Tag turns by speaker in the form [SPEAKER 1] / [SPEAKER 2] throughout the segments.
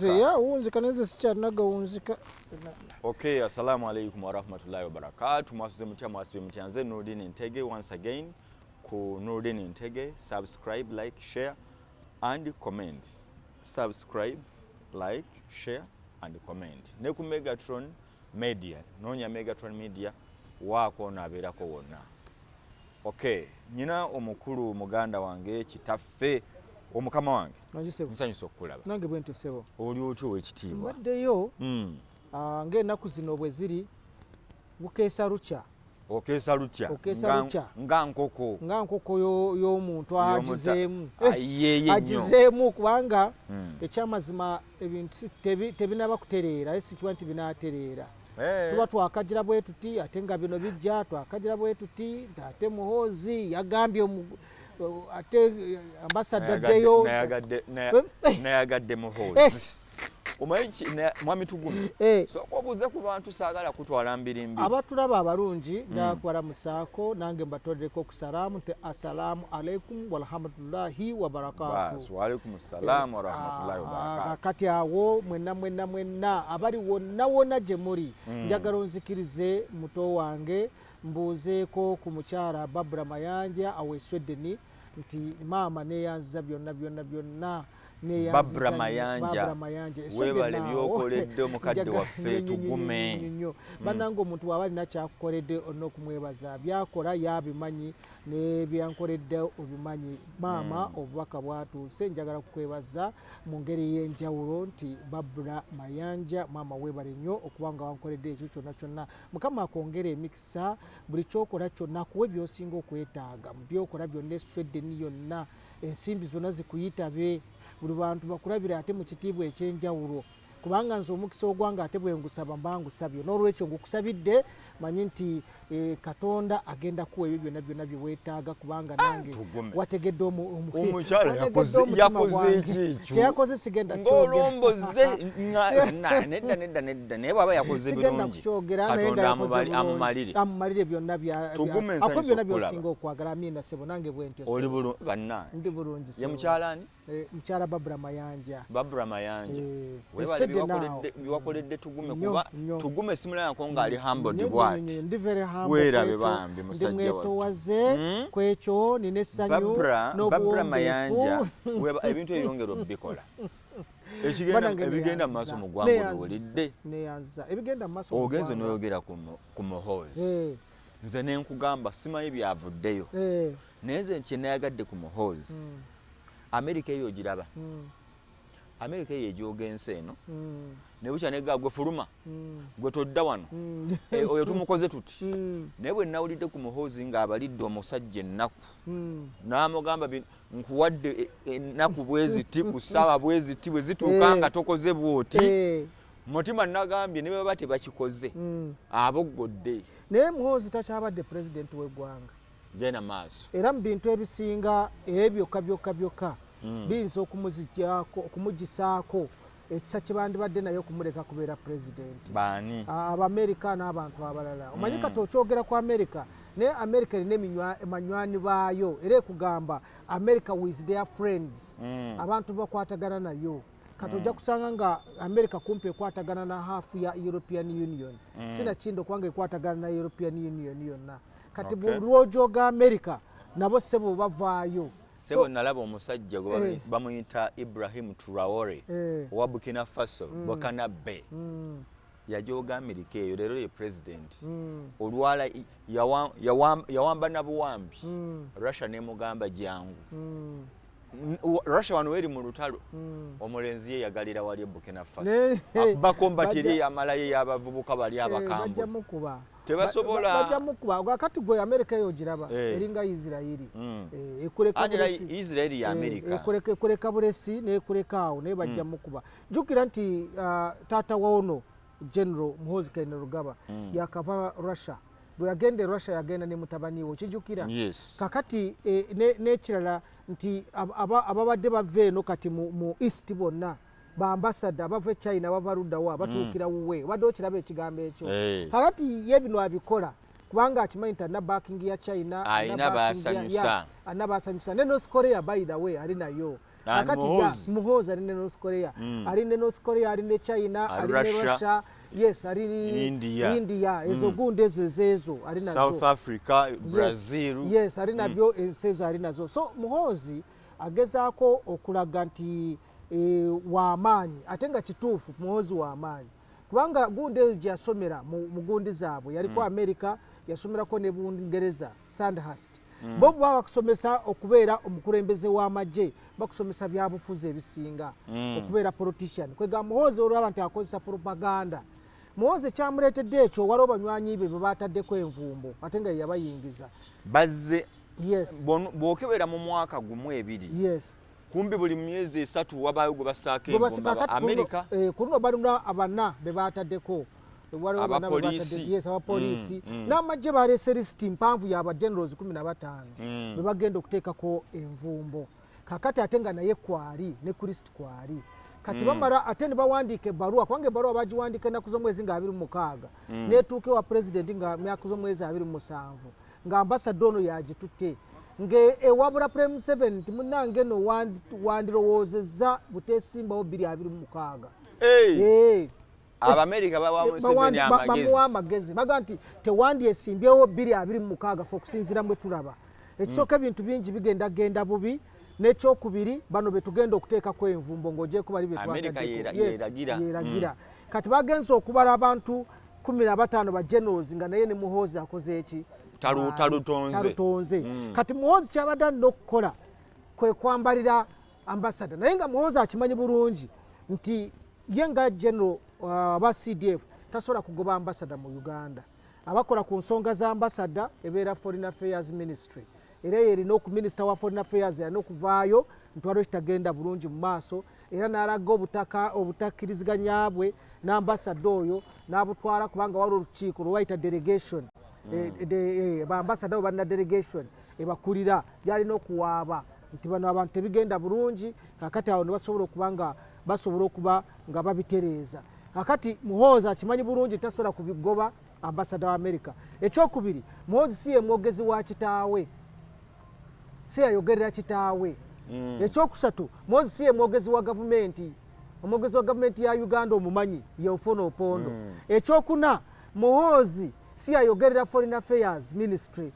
[SPEAKER 1] Ya unzika neze sikyanaga unzika.
[SPEAKER 2] Okay, assalamu alaikum wa rahmatullahi wa barakatuh. Mwasuze mutya mwasibe mutyanze Nurdin Intege once again ku Nurdin Intege. Subscribe, like, share and comment. Subscribe, like, share and comment. Ne ku Megatron Media, nonya Megatron Media wako nabeerako wonna. Okay, nyina omukulu muganda wange kitaffe omukama wange. Nsanyusa okulaba.
[SPEAKER 1] Nange bwento sebo.
[SPEAKER 2] Oli otyo wekitiibwa.
[SPEAKER 1] Mbaddeyo. Ng'ennaku zino bwe ziri bukeesa lukya.
[SPEAKER 2] Okeesa lukya.
[SPEAKER 1] Okeesa lukya.
[SPEAKER 2] Nga nkoko.
[SPEAKER 1] Nga nkoko y'omuntu agizeemu.
[SPEAKER 2] Agizeemu
[SPEAKER 1] kubanga ekyamazima ebintu tebinaba kutereera, si kiba nti binaatereera. Tuba twakagira bwe tuti ate nga bino bijja twakagira bwe tuti ate Muhoozi yagambye ate ambassador Deyo
[SPEAKER 2] nayagadde Muhoozi. Omanyi mwami Tugume. So obuuze ku bantu saagala kutwala mbirimbi.
[SPEAKER 1] Abatulaba abalungi njakwala musaako nange mbatoddeko ku salaamu te assalamu alaikum wa rahmatullahi wa barakatuh.
[SPEAKER 2] Wa alaikum assalam wa rahmatullahi wa barakatuh.
[SPEAKER 1] Kati awo mwenna abali wonna gye muri njagala onzikirize muto wange mbuuzeeko ku mukyala Babura Mayanja aweesweddeni nti maama neeyanziza byonna
[SPEAKER 2] Babura Mayanja webale byokoledde omukadde waffe Tugume.
[SPEAKER 1] Bannange omuntu waba alina kyakukoledde olina okumwebaza byakola yabimanyi nebyankoledde obimanyi. Maama obubaka bwatuuse njagala kukwebaza mu ngeri y'enjawulo nti Babura Mayanja maama webale nnyo okubanga wankoledde ekyo kyonna. Mukama akwongera emikisa buli kyokola kyonna kuwe byosinga okwetaaga mu byokola byonna esweddeni yonna ensimbi zonna zikuyitabe buli bantu bakulabira ate mu kitiibwa ekyenjawulo kubanga nze omukisa ogwanga ate bwe ngusaba mba ngusabye n'olwekyo ngukusabidde manyi nti Katonda agenda kuwa ebyo byonna bye weetaaga kubanga nange wategedde
[SPEAKER 2] omukyala yakoze ekyo
[SPEAKER 1] kyeyakoze sigenda
[SPEAKER 2] ng'olomboze nedda naye bwaba yakoze birungi Katonda
[SPEAKER 1] amumalire byonna byonna byosinga okwagala. Amina sebo nange bwentyo
[SPEAKER 2] oli bulungi bannange ndi
[SPEAKER 1] bulungi
[SPEAKER 2] ye mukyala ani?
[SPEAKER 1] Mukyala Babura Mayanja.
[SPEAKER 2] Babura Mayanja webale biwakoledde Tugume kuba Tugume simulabako ng'ali humbled bw'ati.
[SPEAKER 1] Ndi very humble.
[SPEAKER 2] Werabe bambi musajja
[SPEAKER 1] watu kwekyo nina essanyu
[SPEAKER 2] Babura Mayanja ebintu ebyongera obikola ebigenda mu maaso mu ggwanga olwolidde
[SPEAKER 1] ebigenda mu maaso
[SPEAKER 2] ogenze n'oyogera ku Muhoozi nze ne nkugamba simanyi byavuddeyo naye nze kye nayagadde ku Muhoozi America eyo ogiraba America eyo Ejoogo ensi eno ne bukya negga gwe fuluma gwe todda wano oyo tumukoze tuti naye bwe nawulidde ku Muhoozi ng'abalidde omusajja ennaku n'amugamba nkuwadde ennaku bweziti ku ssaawa bweziti bwe zituuka nga tokoze bw'oti mutima nagambye ne baba tebakikoze aboggodde.
[SPEAKER 1] Naye Muhoozi takyabadde pulezidenti w'eggwanga
[SPEAKER 2] genda maaso
[SPEAKER 1] era mu bintu ebisinga byokka biyinza okumugisaako ekisa kye bandibadde naye okumuleka kubeera pulezidenti.
[SPEAKER 2] Baani?
[SPEAKER 1] Abamerica n'abantu abalala. Omanyi kati okyogera ku America naye America erina emanywani baayo era ekugamba America with their friends abantu bakwatagana nayo. Kati ojja kusanga nga America kumpi ekwatagana na hafu ya European Union. Sina kindo kubanga ekwatagana na European Union yonna. Kati lw'ojooga America nabo ssebo bavaayo.
[SPEAKER 2] Sebo nalaba omusajja gwe bamuyita Ibrahim Traore owa Burkina Faso Bokanabe yajooga America eyo leero ye president olwala yawamba na buwambi Russia nemugamba jangu Russia wano weri mu lutalo omulenzi ye yagalira wali Burkina Faso bakombatiri amalaye y'abavubuka bali abakambwe tebasobola
[SPEAKER 1] bajamukuba kati gwe America eyo giraba eringa Israeli
[SPEAKER 2] Israeli ya America
[SPEAKER 1] ekuleka bulesi nekuleka awo naye bajamukuba. Jukira nti taata waono General Muhoozi Kainerugaba yakava Russia bwe yagenda Russia yagenda ne mutabani we kijukira kakati n'ekirala nti ababadde bave eno kati mu East bonna ba ambassador bava China bava Rudawa batuukira wuwe badde okiraba ekigambo ekyo kakati ye bino abikola kubanga akimanyi na backing ya China
[SPEAKER 2] ayina basanyusa
[SPEAKER 1] ne North Korea by the way ali nayo akati Muhoozi ali ne North Korea ali ne North Korea ali ne China ali ne Russia yes ali India ezo gunde zezo ali nazo
[SPEAKER 2] South Africa Brazil
[SPEAKER 1] yes ali nabyo ensezo ali nazo so Muhoozi agezaako okulaga nti w'amaanyi ate nga kituufu Muhoozi w'amaanyi kubanga gunde yasomera mu gundi zaabwe yaliko America yasomerako ne Bungereza Sandhurst bo bakusomesa okubeera omukulembeze w'amagye bakusomesa byabufuzi ebisinga okubeera politician kwega Muhoozi olwaba nti akozesa propaganda Muhoozi kyamuleetedde ekyo waliwo banywanyi be bataddeko envumbo ate nga yabayingiza
[SPEAKER 2] bazze
[SPEAKER 1] yes
[SPEAKER 2] bwokebera mu mwaka gumu ebiri
[SPEAKER 1] yes
[SPEAKER 2] kumbi buli myezi 3 wabayo gwe basaako engoma America
[SPEAKER 1] kuno balina abana be bataddeko abapoliisi n'amagye baleese lisiti mpanvu yaba generals 15 be bagenda okuteekako envumbo kakati ate nga naye kwali ne kristi kwali kati bamala ate ne bawandiika ebbaluwa kubanga ebbaluwa bagiwandiika ennaku z'omwezi nga 26 neetuuka ewa pulezidenti nga myaka z'omwezi 27 nga ambasada ono yagitutte ng'ewabula Prime 7 nti munnange eno wandirowoozezza buteesimbawo 226
[SPEAKER 2] Abamerika bamuwa
[SPEAKER 1] amagezi baga nti tewandyesimbyewo 226 fe okusinziira mwe tulaba ekisooka ebintu bingi bigenda bubi n'ekyokubiri bano betugenda okuteekako envumbo ng'ogyeko bali betweragira kati bagenze okubala abantu 15 ba generals nga naye ne Muhoozi akoze eki
[SPEAKER 2] talutonze
[SPEAKER 1] kati Muhoozi kyabadde alina okukola kwe kwambalira ambasada naye nga Muhoozi akimanyi bulungi nti ye nga general aba CDF tasobola kugoba ambasada mu Uganda abakola ku nsonga za ambasada ebeera Foreign Affairs Ministry era yerina oku minister wa Foreign Affairs yana okuvaayo ntwalo kitagenda bulungi mu maaso era n'alaga obutakkiriziganyabwe n'ambasada oyo n'abutwala kubanga wali olukiiko lwayita delegation baambasada balina delegation ebakulira gyalina okuwaaba nti bano abantu tebigenda bulungi kakati awo ne basobola okuba nga babitereeza kakati Muhoozi akimanyi bulungi tasobola kubigoba ambasada wa America ekyokubiri Muhoozi si ye mwogezi wa kitaawe si yayogerera kitaawe ekyokusatu Muhoozi si ye mwogezi wa gavumenti omwogezi wa gavumenti ya Uganda omumanyi yeufuna opondo ekyokuna Muhoozi si yayogerera Foreign Affairs Ministry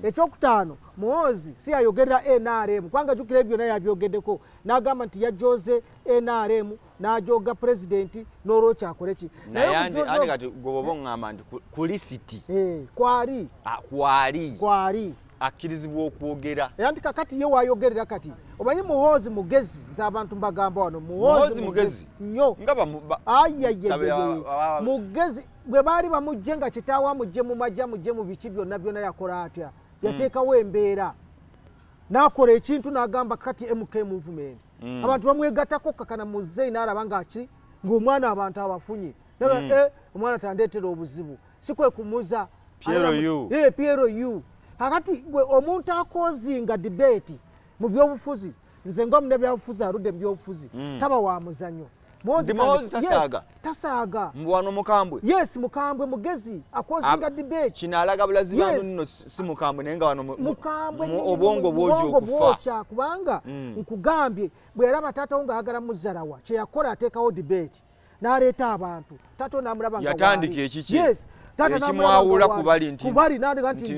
[SPEAKER 1] ekyokutaano Muhoozi si yayogerera NRM kwanga jukira ebyo naye abyogeddeko n'agamba nti yajoze NRM n'ajoga president n'olwo kyakoleki
[SPEAKER 2] naye andi kati gobobo ngamba nti kulisiti
[SPEAKER 1] kwali
[SPEAKER 2] akkirizibwa okwogera
[SPEAKER 1] era nti kakati ye wayogerera kati omanyi Muhoozi mugezi z'abantu mbagamba wano
[SPEAKER 2] Muhoozi mugezi
[SPEAKER 1] nnyo mugezi bwe baali bamujje nga kitaawe amujje mu majja mujje mu biki byonna yakola atya yateekawo embeera n'akola ekintu n'agamba kati MK movement abantu bamwegattako kakana muzeyi n'alaba ng'omwana abantu abafunye omwana tandeetera obuzibu si kwe kumuza PRU kakati gwe omuntu akozinga debate mu byobufuzi nze ng'omune byabufuzi aludde mu byobufuzi taba wa muzanyo
[SPEAKER 2] Muhoozi
[SPEAKER 1] tasaaga
[SPEAKER 2] mbwano mukambwe
[SPEAKER 1] yes mukambwe mugezi akozinga debate
[SPEAKER 2] kinalaga bulazi bano nno si mukambwe naye nga wano obwongo bwojo okufa
[SPEAKER 1] kubanga nkugambye bwe yalaba taata wo ng'ayagala muzzalawa kye yakola ateekawo debate n'aleeta abantu taata n'amulaba nga
[SPEAKER 2] yatandika ekiki ekimwawula kubali nti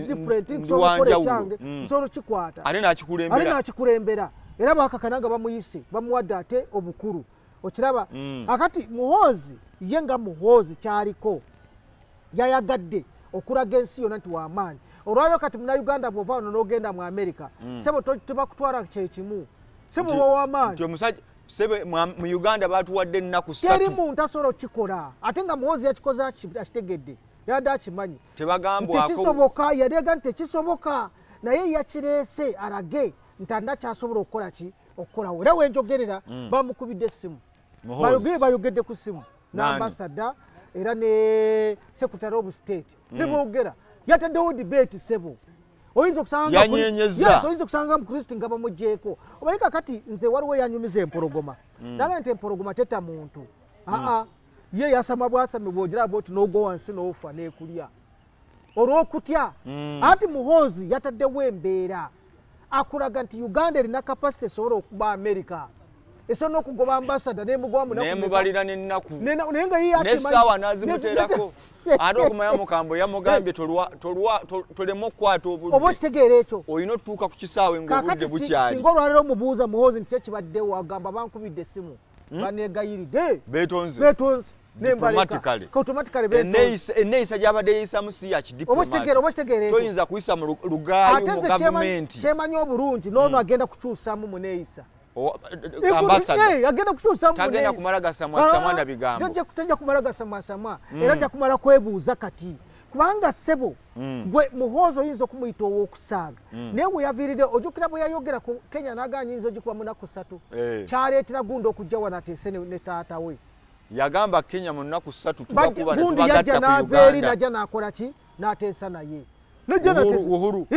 [SPEAKER 1] different nsobola okukola ekyange nsobola kikwata
[SPEAKER 2] ate n'akikulembera
[SPEAKER 1] era bakakana nga bamuyise bamuwadde ate obukulu okiraba akati Muhoozi ye nga Muhoozi kyaliko yayagadde okulaga ensi yonna nti w'amaanyi olwaliro kati munauganda bw'ova wano n'ogenda mu America sebo tebakutwala kyekimu sebo w'amaanyi
[SPEAKER 2] mu Uganda batuwadde ennaku 3
[SPEAKER 1] teri muntu asobola okukikola ate nga Muhoozi yakikoze akitegedde yadde akimanyi tekisoboka yalega nti tekisoboka naye yakireese alage nti andakyasobola okukola ki okukolawo era wenjogerera bamukubidde essimu bayogedde ku ssimu n'ambasada era ne secretary of state nebogera yataddewo debate sebo oyinza okusanga mukristi nga bamugjeeko obaye kakati nze waliwo yanyumiza empologoma naga nti empologoma tetta muntu ye yasama bwasame bwogera bwoti n'ogwa wansi n'ofa n'ekulya olw'okutya anti Muhoozi yataddewo embeera akulaga nti Uganda erina capacity esobola okuba America esobola okugoba ambassador nemugoba munaku
[SPEAKER 2] nemubalira n'ennaku
[SPEAKER 1] nenga yiye
[SPEAKER 2] n'essaawa n'azimuteerako ate okumanya mukambwe yamugambye tolema okukwata obudde
[SPEAKER 1] oba okitegeera ekyo
[SPEAKER 2] olina otutuuka ku kisaawe ng'obudde bukyali
[SPEAKER 1] singa olwaliro omubuuza Muhoozi nti ekibaddewo agamba bankubidde essimu baneegayiridde beetonze
[SPEAKER 2] enneeyisa gy'abadde yeeyisamu si ya kidiplomati toyinza kuyisa mu lugaayo mu gavumenti
[SPEAKER 1] kyemanyi obulungi n'ono agenda kukyusamu mu neeyisa
[SPEAKER 2] tagenda kumala gasamwasamwa na bigambo
[SPEAKER 1] tajja kumala gasamwasamwa era ajja kumala kwebuuza kati kubanga ssebo gwe Muhoozi oyinza okumuyita ow'okusaaga naye we yaviiridde ojjukira bwe yayogera ku Kenya n'agaanya nyinza ogikuba munaku 3 kyaleetera gundi okujja wano ateese ne taata we
[SPEAKER 2] yagamba Kenya mu nnaku 3 tubakuba ne
[SPEAKER 1] gundi
[SPEAKER 2] tubagatta ku
[SPEAKER 1] n'aveeri
[SPEAKER 2] Uganda
[SPEAKER 1] najja n'akola ki n'ateesa naye
[SPEAKER 2] Uhuru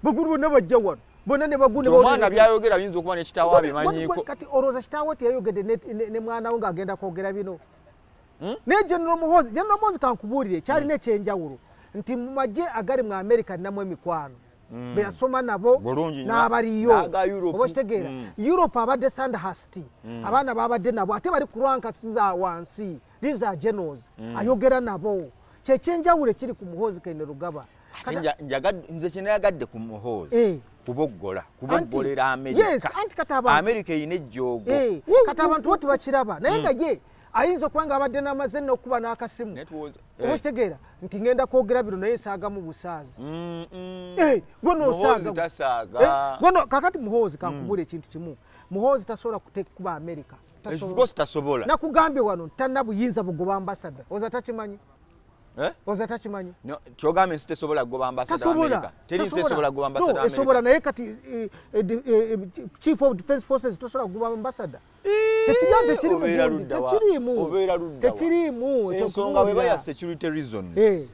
[SPEAKER 1] bagulu bonna bajja wano bonna ne bagunda
[SPEAKER 2] omwana byayogera biyinza okuba n'ekitaawo abimanyiiko
[SPEAKER 1] kati olowooza kitaawe teyayogedde ne mwana we ng'agenda kwogera bino naye General Muhoozi kankubuulire kyalina ekyenjawulo nti mu magye agali mu America alinamu emikwano be yasoma nabo n'abaliyo oba kitegeera Europe abadde Sandhurst abaana babadde nabo ate bali ku lwankasi za wansi liza generals ayogera nabo kyekyenjawulo ekiri ku Muhoozi Kene Rugaba
[SPEAKER 2] nze kyenayagadde ku Muhoozi kuboggolera America eyina Ejoogo
[SPEAKER 1] kati abantu bo tebakiraba naye nga ye ayinza okuba ng'abadde n'amaze n'okuba n'akasimu oba kitegeera nti ngenda kwogera bino naye nsaagamu busaazi gwe noosaaga kakati Muhoozi kankubula ekintu kimu Muhoozi tasobola kuba America
[SPEAKER 2] tasobola
[SPEAKER 1] nakugambye wano tanna buyinza bugoba ambassador oza takimanyi oza takimanyi
[SPEAKER 2] kyogambye nsi tesobola kugoba ambassador America teri nsi esobola kugoba ambassador America
[SPEAKER 1] esobola naye kati chief of defense forces tosobola kugoba ambassador tekiriimu
[SPEAKER 2] ensonga bweba ya security reasons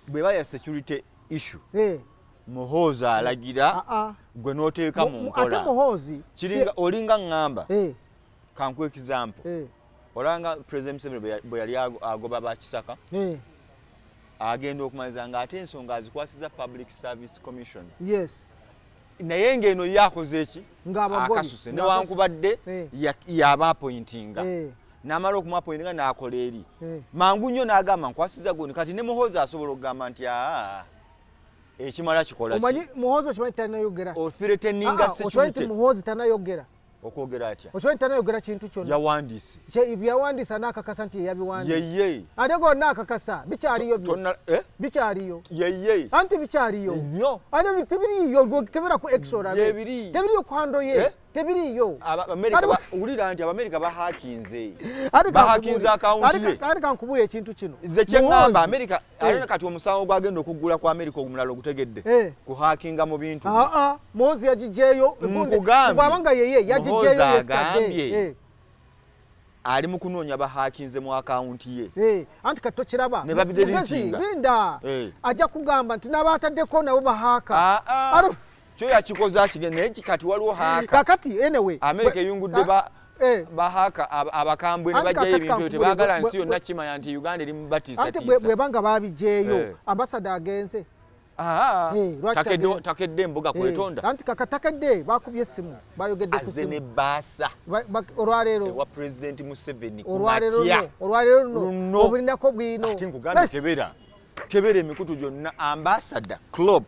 [SPEAKER 2] bweba ya security issue Muhoozi alagira gwe n'oteeka mu nkola olinga ngamba kankuwa example olanga President Museveni bwe yali agoba bakisaka agenda okumaliza ng'ate ensonga azikwasiza Public Service Commission naye ng'eno yakoze eki akasuse newankubadde yaba appointinga n'amala okumuappointinga n'akola eri mangu nnyo n'agamba nkwasiza gundi kati ne Muhoozi asobola okugamba nti ekimala kikola
[SPEAKER 1] omanyi Muhoozi okimanyi tanayogera
[SPEAKER 2] othreateninga security
[SPEAKER 1] Muhoozi tanayogera
[SPEAKER 2] okwogera atya
[SPEAKER 1] okimanyi tanayogera kintu kyonna
[SPEAKER 2] yawandiise
[SPEAKER 1] byawandiisa n'akakasa nti yabiwandiisa
[SPEAKER 2] yeye
[SPEAKER 1] ate gonna akakasa bikyaliyo bikyaliyo
[SPEAKER 2] yeye
[SPEAKER 1] anti bikyaliyo
[SPEAKER 2] nnyo
[SPEAKER 1] ate tebiriyo kebera ku exora tebiriyo ku hando ye tebiriyo
[SPEAKER 2] owulira nti Abamerika bahakinze akawunti ye
[SPEAKER 1] ate kankubula ekintu kino
[SPEAKER 2] nze kyeŋŋamba Amerika alina kati omusango gwagenda okuggula ku Amerika ogumulala ogutegedde kuhakinga mu bintu
[SPEAKER 1] Muhoozi yagijeeyo bwabanga yeye yagijeeyo
[SPEAKER 2] agambye ali mu kunoonya bahakinze mu akawunti ye
[SPEAKER 1] anti kati tokiraba
[SPEAKER 2] ne babideritinga
[SPEAKER 1] linda ajja kugamba nti n'abaataddeko nabo bahaaka
[SPEAKER 2] kyo yakikoze akigenda naye kati waliwo haaka
[SPEAKER 1] kakati anyway
[SPEAKER 2] Amerika eyungudde bahaaka abakambwe ne bajjayo ebintu ebyo tebaagala nsi yonna kimanya nti Uganda eri mu batiisatiisa
[SPEAKER 1] anti bwebanga babijeeyo ambasada agenze
[SPEAKER 2] takedde embuga kwetonda
[SPEAKER 1] anti kakatakadde bakubye essimu bayogedde ku
[SPEAKER 2] ssimu ne baasa
[SPEAKER 1] olwaleero
[SPEAKER 2] ewa President Museveni
[SPEAKER 1] olwaleero luno obulinako bwino
[SPEAKER 2] ati nkugambye kebera emikutu gyonna ambassador club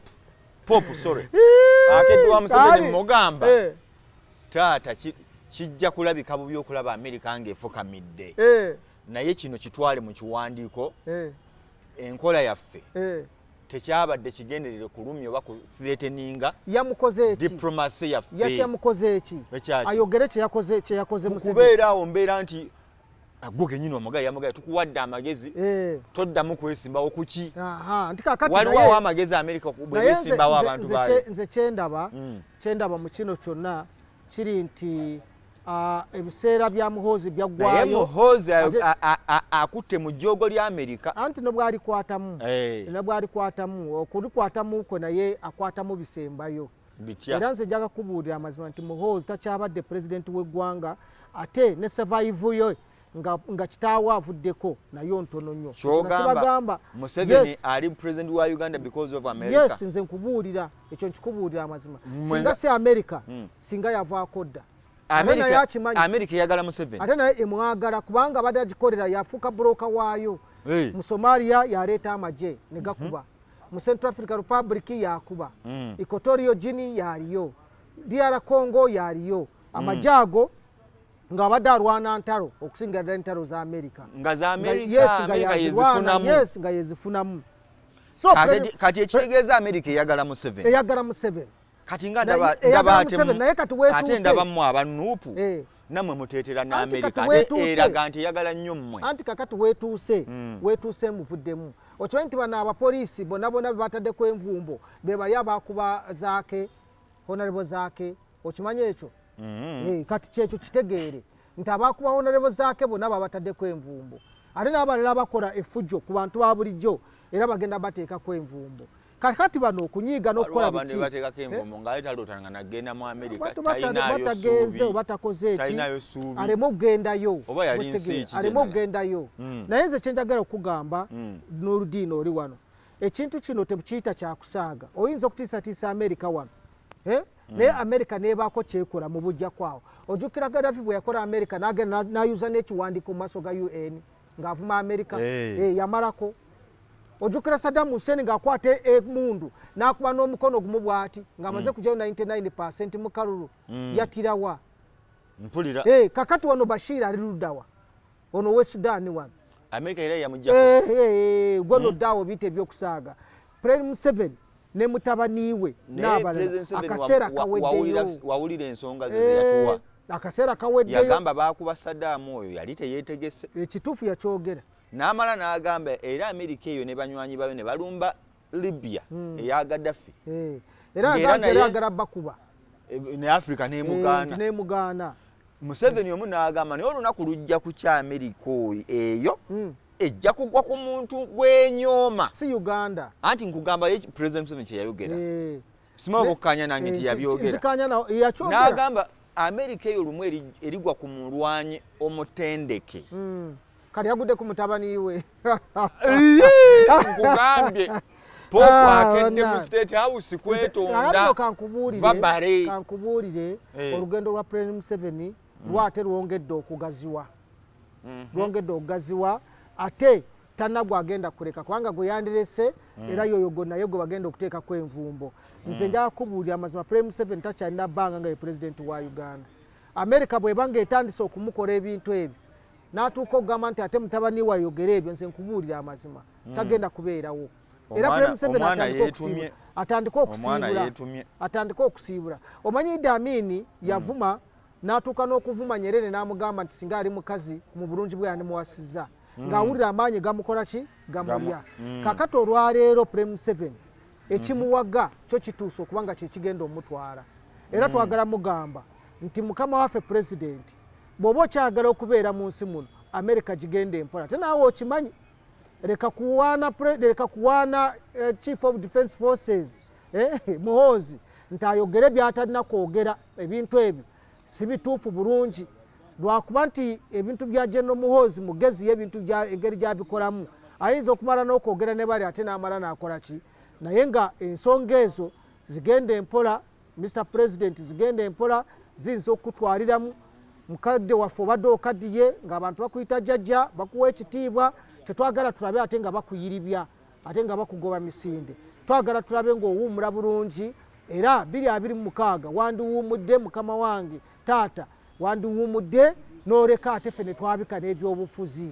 [SPEAKER 2] Pope sorry akedwa Museveni mugamba taata kijja kulabika bubi okulaba America ng'efukamidde naye kino kitwale mu kiwandiiko enkola yaffe tekyabadde kigenderere kulumya oba kuthreateninga
[SPEAKER 1] yamukoze eki
[SPEAKER 2] diplomacy yaffe
[SPEAKER 1] yamukoze eki ayogere kyeyakoze
[SPEAKER 2] kubeera awo mbeera nti gwe nyine omugaye yamugaye tukuwadde amagezi toddamu kwesimbawo kuki waliwo amagezi Amerika bwebesimbawo abantu baayo
[SPEAKER 1] nze kyendaba mu kino kyonna kiri nti ebiseera bya Muhoozi byaggwayo
[SPEAKER 2] naye Muhoozi akutte mu jjoogo lya Amerika
[SPEAKER 1] anti nabwalikwatamu okulikwatamu kwe naye akwatamu bisembayo era nze njaga kubuulira amazima nti Muhoozi takyabadde pulezidenti w'eggwanga ate ne survive yo nga kitaawe avuddeko nayo ntono nnyo.
[SPEAKER 2] Kyogamba Museveni ali president wa Uganda because of America.
[SPEAKER 1] Yes, nze nkubuulira ekyo nkikubuulira amazima. Singa si America, singa yavaako dda.
[SPEAKER 2] America yagala Museveni.
[SPEAKER 1] Ate naye emwagala kubanga badde agikolera yafuuka broka waayo. Mu Somalia yaleeta amagye ne gakuba. Mu Central African Republic yakuba. Equatorial Guinea yaliyo. DR Congo yaliyo. Amajaago nga abadde alwana ntalo okusinga ddala entalo za America.
[SPEAKER 2] Nga za America yezifunamu.
[SPEAKER 1] Yes, nga yezifunamu. So
[SPEAKER 2] kati ekitegeeza America eyagala Museveni.
[SPEAKER 1] Eyagala Museveni.
[SPEAKER 2] Kati nga ndaba ate ndabamu abanuupu namwe muteetera ne America ate eraga nti eyagala nnyo mmwe.
[SPEAKER 1] Anti kakati weetuuse muvuddemu. Okimanyi nti bano abapoliisi bonna bataddeko envumbo be bali abakuba Zaake, Honorable Zaake. Okimanyi ekyo? Kati kyekyo kitegeere nti abakuba Honorable Zaake bonna babataddeko envumbo. Ate n'abalala bakola effujjo ku bantu ba bulijjo era bagenda bateekako envumbo. Kati bano okunyiiga n'okukola
[SPEAKER 2] biki bateekako envumbo ng'ale talootanga nagenda mu America
[SPEAKER 1] batageeze batakoze eki aleme okugendayo
[SPEAKER 2] oba yali nsi eki
[SPEAKER 1] aleme okugendayo. Naye nze kye njagala okugamba n'oludiino oli wano ekintu kino tebukiyita kyakusaaga. Oyinza okutiisatiisa America wano naye America neebaako kyekola mu bujja kwawo. Ojjukira Gaddafi bwe yakola America n'agenda n'ayuza n'ekiwandiiko mu maaso ga UN ng'avuma America yamalako. Ojjukira Saddam Hussein ng'akwata emundu n'akuba n'omukono gumu bw'ati ng'amaze kugyayo 99% mu kalulu yatirawa.
[SPEAKER 2] Mpulira.
[SPEAKER 1] Kakati wano Bashir ali luddawa ono we Sudan wano
[SPEAKER 2] America era yamujjako.
[SPEAKER 1] Gwono ddawo biyita ebyokusaaga. President Museveni ne mutabaniwe n'abalala akaseera kaweddeyo.
[SPEAKER 2] Wawulira ensonga ze yatuwa.
[SPEAKER 1] Akaseera kaweddeyo.
[SPEAKER 2] Yagamba baakuba Saddam oyo yali teyeetegese.
[SPEAKER 1] Ekituufu yakyogera.
[SPEAKER 2] N'amala n'agamba era America eyo ne banywanyi bayo ne balumba Libya eya Gaddafi.
[SPEAKER 1] Era agala bakuba.
[SPEAKER 2] Ne Africa
[SPEAKER 1] n'emugaana.
[SPEAKER 2] Museveni omu n'agamba naye olunaku lujja ku kya America eyo ejja kugwa ku muntu gwenyooma.
[SPEAKER 1] Si Uganda.
[SPEAKER 2] Anti nkugamba ye President Museveni kye yayogera. Simanyi okukkanya nange nti yabyogera. N'agamba America eyo lumu erigwa ku mulwanyi omutendeke.
[SPEAKER 1] Kali yagudde ku mutabani we.
[SPEAKER 2] Nkugambye Pope akedde mu State House kwetonda
[SPEAKER 1] kankubuulire olugendo lwa President Museveni lwate lwongedde okugaziwa. Lwongedde okugaziwa ate tannagwa agenda kuleka kubanga gwe yandirese era yoyo naye gwe bagenda okuteekako envumbo. Nze njagala kubuulira amazima President Museveni takyalina bbanga nga ye President wa Uganda. America bw'ebanga etandise okumukola ebintu ebyo n'atuuka okugamba nti ate mutabani we ayogera ebyo nze nkubuulira amazima tagenda kubeerawo. Era President Museveni atandika okusiibula. Omanyi Idi Amin yavuma n'atuuka n'okuvuma Nyerere n'amugamba nti singa ali mukazi mu bulungi bwe yandimuwasizza ng'awulira amaanyi gamukola ki gamulya. Kakati olwaleero President Museveni ekimuwaga kyo kituuse okubanga kye kigenda omutwala. Era twagala mugamba nti mukama waffe President bw'oba okyagala okubeera mu nsi muno America gigenda empola. Ate naawe okimanyi leka kuwaana Chief of Defence Forces Muhoozi nti ayogere by'atalina kwogera ebintu ebyo si bituufu bulungi lwakuba nti ebintu bya General Muhoozi mugezi y'ebintu engeri gy'abikolamu ayinza okumala n'okwogera ne bali ate n'amala n'akola ki naye nga ensonga ezo zigenda empola Mr. President zigenda empola ziyinza okutwaliramu mukadde waffe obadde okaddiye ng'abantu bakuyita jjajja bakuwa ekitiibwa tetwagala tulabe ate nga bakuyiribya ate nga bakugoba misinde. Twagala tulabe ng'owummula bulungi era 2026 wandiwummudde mukama wange taata wandiwummudde n'oleka ate ffe ne twabika n'ebyobufuzi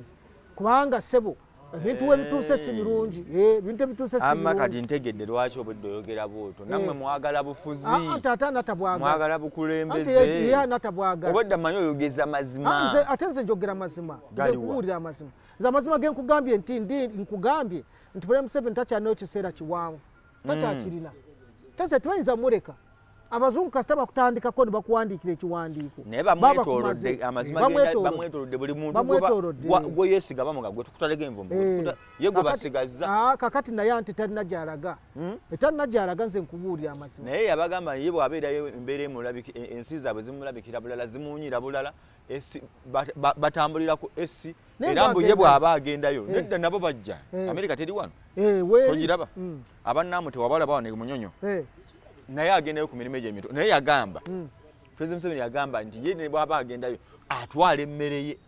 [SPEAKER 1] kubanga ssebo ebintu webituuse si birungi ebintu ebituuse si birungi.
[SPEAKER 2] Amma kati ntegedde lwaki obudde oyogera bw'otyo nammwe mwagala bufuzi
[SPEAKER 1] taata natabwagala
[SPEAKER 2] mwagala bukulembeze
[SPEAKER 1] natabwagala
[SPEAKER 2] obadde manyi oyogeza mazima.
[SPEAKER 1] Ate nze njogera mazima nze nkubuulira amazima nze amazima ge nkugambye nti nkugambye nti President Museveni takyalinayo kiseera kiwanvu takyakirina tuyinza muleka abazungu kasita bakutandikako ne bakuwandiikira ekiwandiiko
[SPEAKER 2] naye bamwetoolodde amazima bamwetoolodde buli muntu gwe yeesigabamu nga gwe tukutalega envumbo ye gwe basigazza
[SPEAKER 1] kakati naye anti talina gy'alaga etalina gy'alaga nze nkubuulira amazima
[SPEAKER 2] naye yabagamba ye bw'abeerayo embeera ensi zaabwe zimulabikira bulala zimuwunyira bulala batambulira ku esi era mbu ye bw'aba agendayo nedda nabo bajja America teri wano togiraba abannaamu tewabalaba wano munyonyo naye agendayo ku mirimu egy'emito naye yagamba President Museveni yagamba nti ye ne bw'aba agendayo atwala emmere ye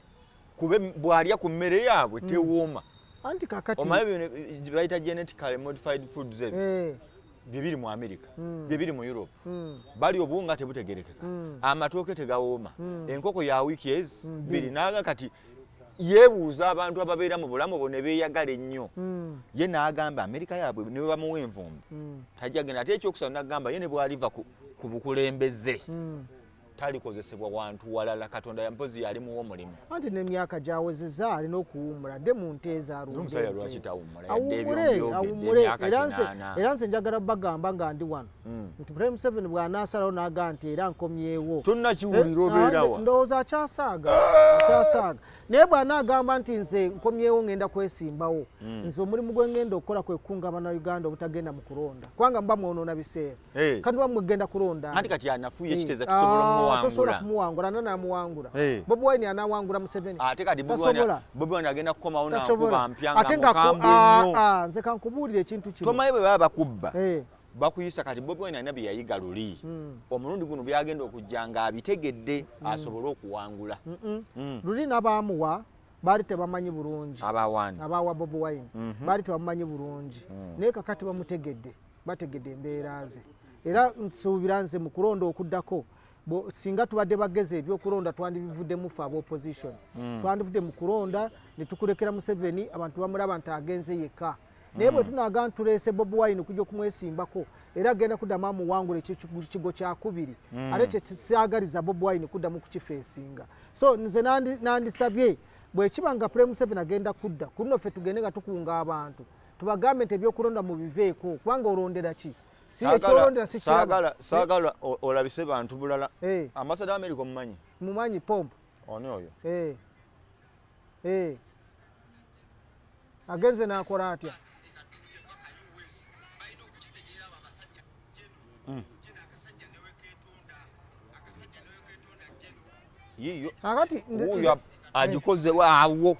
[SPEAKER 2] kube bw'alya ku mmere yaabwe tewooma
[SPEAKER 1] anti kakati
[SPEAKER 2] omaye bayita genetically modified foods bye biri mu America bye biri mu Europe bali obuwunga tebutegerekeka amatooke tegawooma enkoko ya wiiki ezi biri naaga kati yeebuuza abantu ababeera mu bulamu bo ne beeyagala ennyo ye n'agamba America yaabwe ne bamuwa envumbo tajja genda ate ekyokusatu n'agamba ye ne bw'aliva ku bukulembeze talikozesebwa wantu walala Katonda yampozi yali muwo mulimu
[SPEAKER 1] anti n'emyaka gyawezezza alina okuwummula dde mu nteeza
[SPEAKER 2] alunmusaya lwaki tawummula
[SPEAKER 1] era nze njagala bagamba nga ndi wano nti Prime 7 bw'anaasalawo n'aga nti era nkomyewo
[SPEAKER 2] tonnakiwulira obeerawa
[SPEAKER 1] ndowooza akyasaaga naye bw'anaagamba nti nze nkomyewo ngenda kwesimbawo nze omulimu gwe ngenda okukola kwe kukunga Bannayuganda obutagenda mu kulonda kubanga mba mwonoona biseera kati bamugenda kulonda
[SPEAKER 2] anti kati anafuye ekiteeza tusobola
[SPEAKER 1] tosobola kumuwangula nanamuwangula Bobi Wine anawangula Museveni
[SPEAKER 2] ate kati Bobi Wine agenda kukomawo nakuba mpya nga mukambwe nnyo
[SPEAKER 1] nze kankubuulira ekintu kino
[SPEAKER 2] tomaye bwe baba bakubba bakuyisa kati Bobi Wine alina bye yayiga luli omulundi guno byagenda okujja nga abitegedde asobole okuwangula
[SPEAKER 1] luli n'abaamuwa baali tebamanyi bulungi
[SPEAKER 2] abawa
[SPEAKER 1] Bobi Wine baali tebamanyi bulungi naye kakati bamutegedde bategedde embeera ze era nsuubira nze mu kulonda okuddako singa tubadde bageze ebyokulonda twandibivuddemu fe ab'opposition twandivudde mu kulonda ne tukulekera Museveni abantu bamulaba nti agenze yekka naye bwe tunaga ntuleese Bobi Wine okujja okumwesimbako era agenda kuddamu amuwangula ekigo kyakubiri ate kyekisaagaliza Bobi Wine kuddamu kukifeesinga so nze nandisabye bwekiba nga Prime 7 agenda kudda ku luno ffe tugende nga tukunga abantu tubagambe nti ebyokulonda mu biveeko kubanga olondera ki
[SPEAKER 2] saagala olabise bantu bulala ambasada wa America
[SPEAKER 1] mumanyi pompo
[SPEAKER 2] oni oyo
[SPEAKER 1] agenze n'akola atya
[SPEAKER 2] yiyo
[SPEAKER 1] akati
[SPEAKER 2] agikoze waawo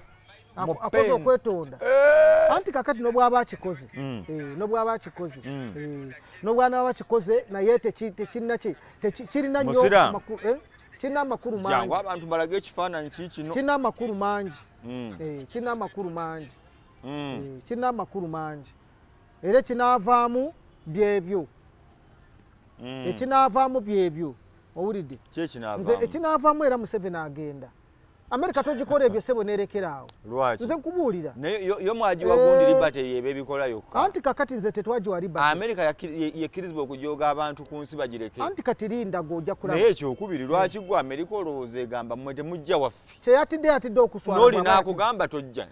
[SPEAKER 1] akoze okwetonda anti kakati nobwaba akikoze nobwaba akikoze nobwana bakikoze naye tekirina nnyo kirina amakulu mangi
[SPEAKER 2] jangu abantu balaga ekifaananyi kikino
[SPEAKER 1] kirina amakulu mangi kirina amakulu mangi kirina amakulu mangi era ekinaavaamu byebyo ekinaavaamu byebyo owulidde nze ekinaavaamu era Museveni agenda America togikola ebyo sebo nerekeraawo nze nkubuulira
[SPEAKER 2] yo mwagiwa gundi liberty yebe bikola yokka
[SPEAKER 1] anti kakati nze tetwagiwa liberty
[SPEAKER 2] America yekirizibwa okujooga abantu ku nsi bagireke
[SPEAKER 1] anti kati linda gojja kulaba
[SPEAKER 2] naye ekyokubiri lwaki gwa America olowooza egamba mmwe temujja waffe
[SPEAKER 1] kyeyatidde okuswala
[SPEAKER 2] noli naakugamba tojja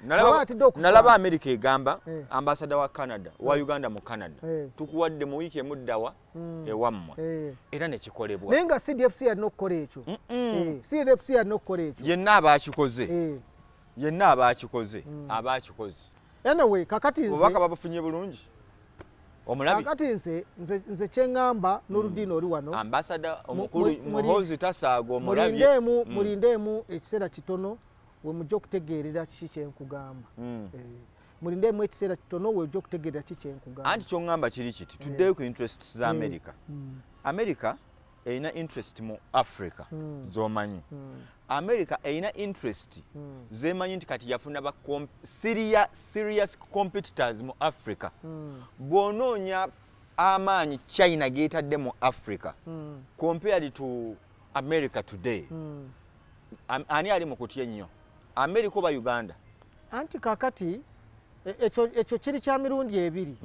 [SPEAKER 2] nalaba America egamba ambasada wa Canada wa Uganda mu Canada tukuwadde mu wiiki emuddawa ewammwe era nekikolebwa
[SPEAKER 1] naye nga CDFC yalina okukola ekyo CDFC yalina okukola ekyo
[SPEAKER 2] yenna abakikoze
[SPEAKER 1] anyway kakati nze
[SPEAKER 2] obubaka babufunye bulungi omulabi
[SPEAKER 1] kakati nze kyeŋŋamba n'oluddiini oli wano
[SPEAKER 2] ambasada omukulu Muhoozi tasaaga omulabi
[SPEAKER 1] mulindeemu ekiseera kitono we mujja okutegeerera kiki kyenkugamba mulindeemu ekiseera kitono we mujja okutegeerera kiki kyenkugamba
[SPEAKER 2] anti kyoŋŋamba kiri kiti tuddeyo ku interest za America erina interest mu Africa z'omanyi America erina interest zemanyi nti kati yafuna ba serious competitors mu Africa bw'onoonya amaanyi China geetadde mu Africa compared to America today ani ali mu kutya ennyo America oba Uganda
[SPEAKER 1] anti kakati ekyo kiri kya mirundi ebiri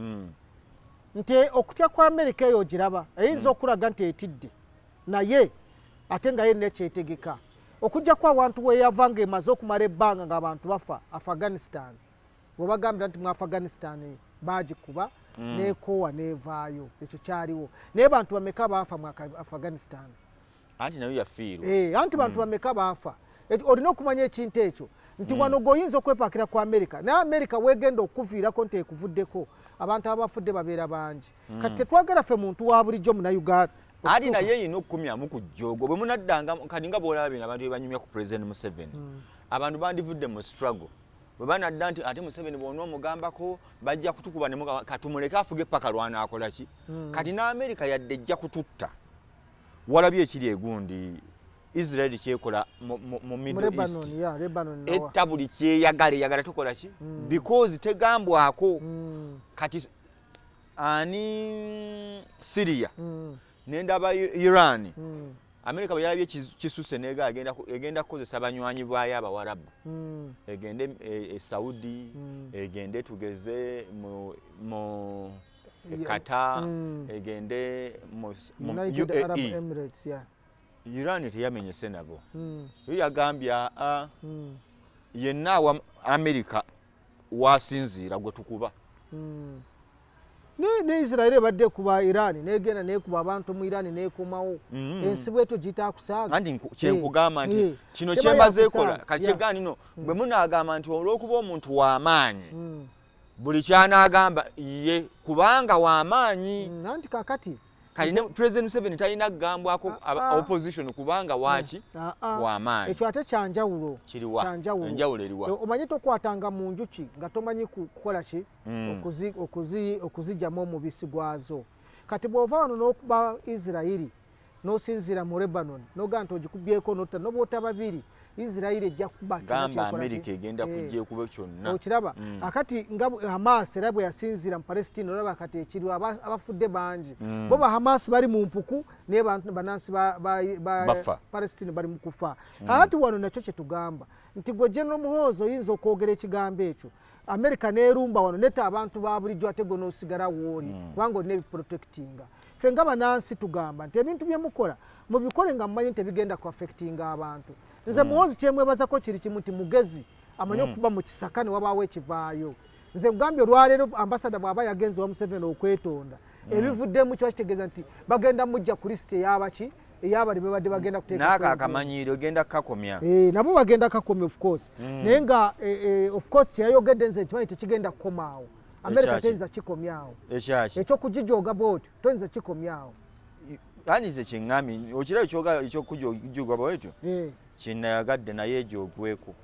[SPEAKER 1] nti okutya kwa America eyo ogiraba eyinza okulaga nti etidde naye ate nga ye nekyetegeka okujja kwa abantu weyava nga emaze okumala ebbanga ng'abantu bafa Afghanistan bwe bagambira nti mu Afghanistan bagikuba nekowa nevaayo ekyo kyaliwo naye bantu bameka baafa mu Afghanistan
[SPEAKER 2] anti nayo yafiirwa
[SPEAKER 1] anti bantu bameka baafa olina okumanya ekintu ekyo nti wano goyinza okwepakira ku America naye America wegenda okuviirako nti ekuvuddeko abantu abafudde babeera bangi kati tetwagala ffe muntu wa bulijjo muna Uganda
[SPEAKER 2] ati naye yina okukumyamu ku Ejoogo bwe munaddanga kati nga bwolaba bino abantu bebanyumya ku President Museveni abantu bandivudde mu struggle bwe banadda nti ate Museveni bwona omugambako bajja kutukuba ne katumuleke afuge paka lwanaakola ki kati n'America yadde ejja kututta walabye ekiri egundi Israel kyekola mu Middle East etta buli kyeyagala tukola ki because tegambwako kati ani Syria nendaba Iran America bayalabye kisuse nega egenda kukozesa banywanyi bwayo abawarabu egende Saudi egende tugeze mu Qatar egende mu
[SPEAKER 1] United Arab Emirates
[SPEAKER 2] Iran teyamenyese nabo yo yagambya yenna wa America wasinzira gwe tukuba
[SPEAKER 1] ne Israel badde kuba Iran negenda nekuba abantu mu Iran nekomawo ensibu eto gita kusaaga
[SPEAKER 2] andi kyenkugamba nti kino kyembaze kola kachegani no bwe munagamba nti olwokuba omuntu wa amaanyi buli kyanaagamba ye kubanga wa amaanyi
[SPEAKER 1] nanti kakati
[SPEAKER 2] kali President Museveni talina kugambwako opposition kubanga waki wa amaanyi
[SPEAKER 1] ekyo ate kyanjawulo
[SPEAKER 2] enjawulo eriwa
[SPEAKER 1] omanyi tokwatanga mu njuki nga tomanyi kukola ki okuzijjamu omubisi gwazo kati bw'ova wano n'okuba Israeli n'osinzira mu Lebanon n'ogaa nti ogikubyeko n'oboota babiri Israeli ejja kuba
[SPEAKER 2] gamba America egenda kujja kuba kyonna
[SPEAKER 1] okiraba akati nga Hamas era bwe yasinzira mu Palestine olaba kati ekiri abafudde bangi bo ba Hamas bali mu mpuku naye banansi ba Palestine bali mu kufa ati wano nakyo kye tugamba nti gwe General Muhoozi oyinza okwogera ekigambo ekyo America neerumba wano neta abantu ba bulijjo ate gwe n'osigala wooli kubanga olina ebiprotectinga ffe nga banansi tugamba nti ebintu bye mukola mubikole nga mumanyi nti ebigenda ku affectinga abantu nze Muhoozi kyemwebazako kiri kimu nti mugezi amanyi okuba mu kisaka ne wabaawo ekivaayo nze kugambye olwaleero ambasada bw'aba yagenze wa Museveni okwetonda ebivuddemu kiba kitegeeza nti bagenda mujja ku lisiti eyabaki eyabali bebadde bagenda kuteeka
[SPEAKER 2] naaka akamanyiiro genda kakomya
[SPEAKER 1] nabo bagenda kakomya of course naye nga of course kyeyayogedde nze kimanyi tekigenda kukomaawo America teyinza kikomyawo ekyokugijooga bwotyo toyinza kikomyawo
[SPEAKER 2] ani ze kyeŋŋamye okiraba ekyokujooga bwetyo kinayagadde naye Ejoogweko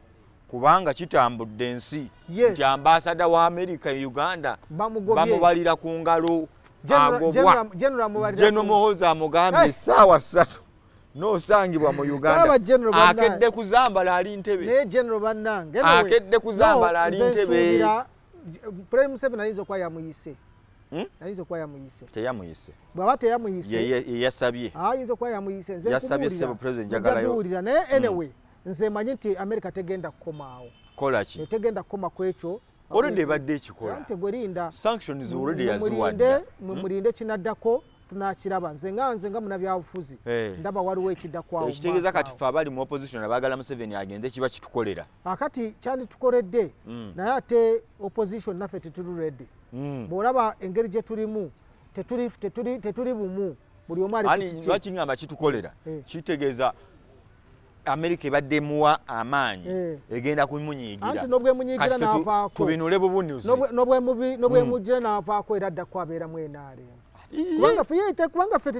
[SPEAKER 2] kubanga kitambudde ensi nti ambasada wa America Uganda bamubalira ku ngalo agobwa General Muhoozi amugambye essaawa 3 n'osangibwa mu Uganda akedde kuzambala ali Ntebe
[SPEAKER 1] naye General bannange
[SPEAKER 2] akedde kuzambala ali Ntebe
[SPEAKER 1] President Museveni ayinza okuba yamuyise ayinza okuba yamuyise
[SPEAKER 2] teyamuyise
[SPEAKER 1] bw'aba teyamuyise
[SPEAKER 2] yasabye
[SPEAKER 1] ayinza okuba yamuyise nze
[SPEAKER 2] yasabye sebo President njagalayo
[SPEAKER 1] naye anyway nze manyi nti America tegenda kukomaawo
[SPEAKER 2] kola ki
[SPEAKER 1] tegenda kukoma ku ekyo
[SPEAKER 2] already badde ekikola
[SPEAKER 1] ante gwerinda
[SPEAKER 2] sanctions already yaziwadde
[SPEAKER 1] mulinde kinaddako tunakiraba nze nga munabyabufuzi ndaba waliwo ekiddakwawo
[SPEAKER 2] ekitegeeza kati fe abali mu opposition abaagala Museveni agenze kiba kitukolera
[SPEAKER 1] akati kyanditukoledde naye ate opposition naffe tetuli bw'olaba engeri gye tulimu tetuli bumu buli omu
[SPEAKER 2] kiba kingamba kitukolera kitegeeza America ebadde muwa amaanyi egenda kumunyiigira
[SPEAKER 1] n'obwemunyiigira n'avaako
[SPEAKER 2] tubinule bubunuzi
[SPEAKER 1] n'obwemugira n'avaako era addako abeeramu NRM kubanga ffe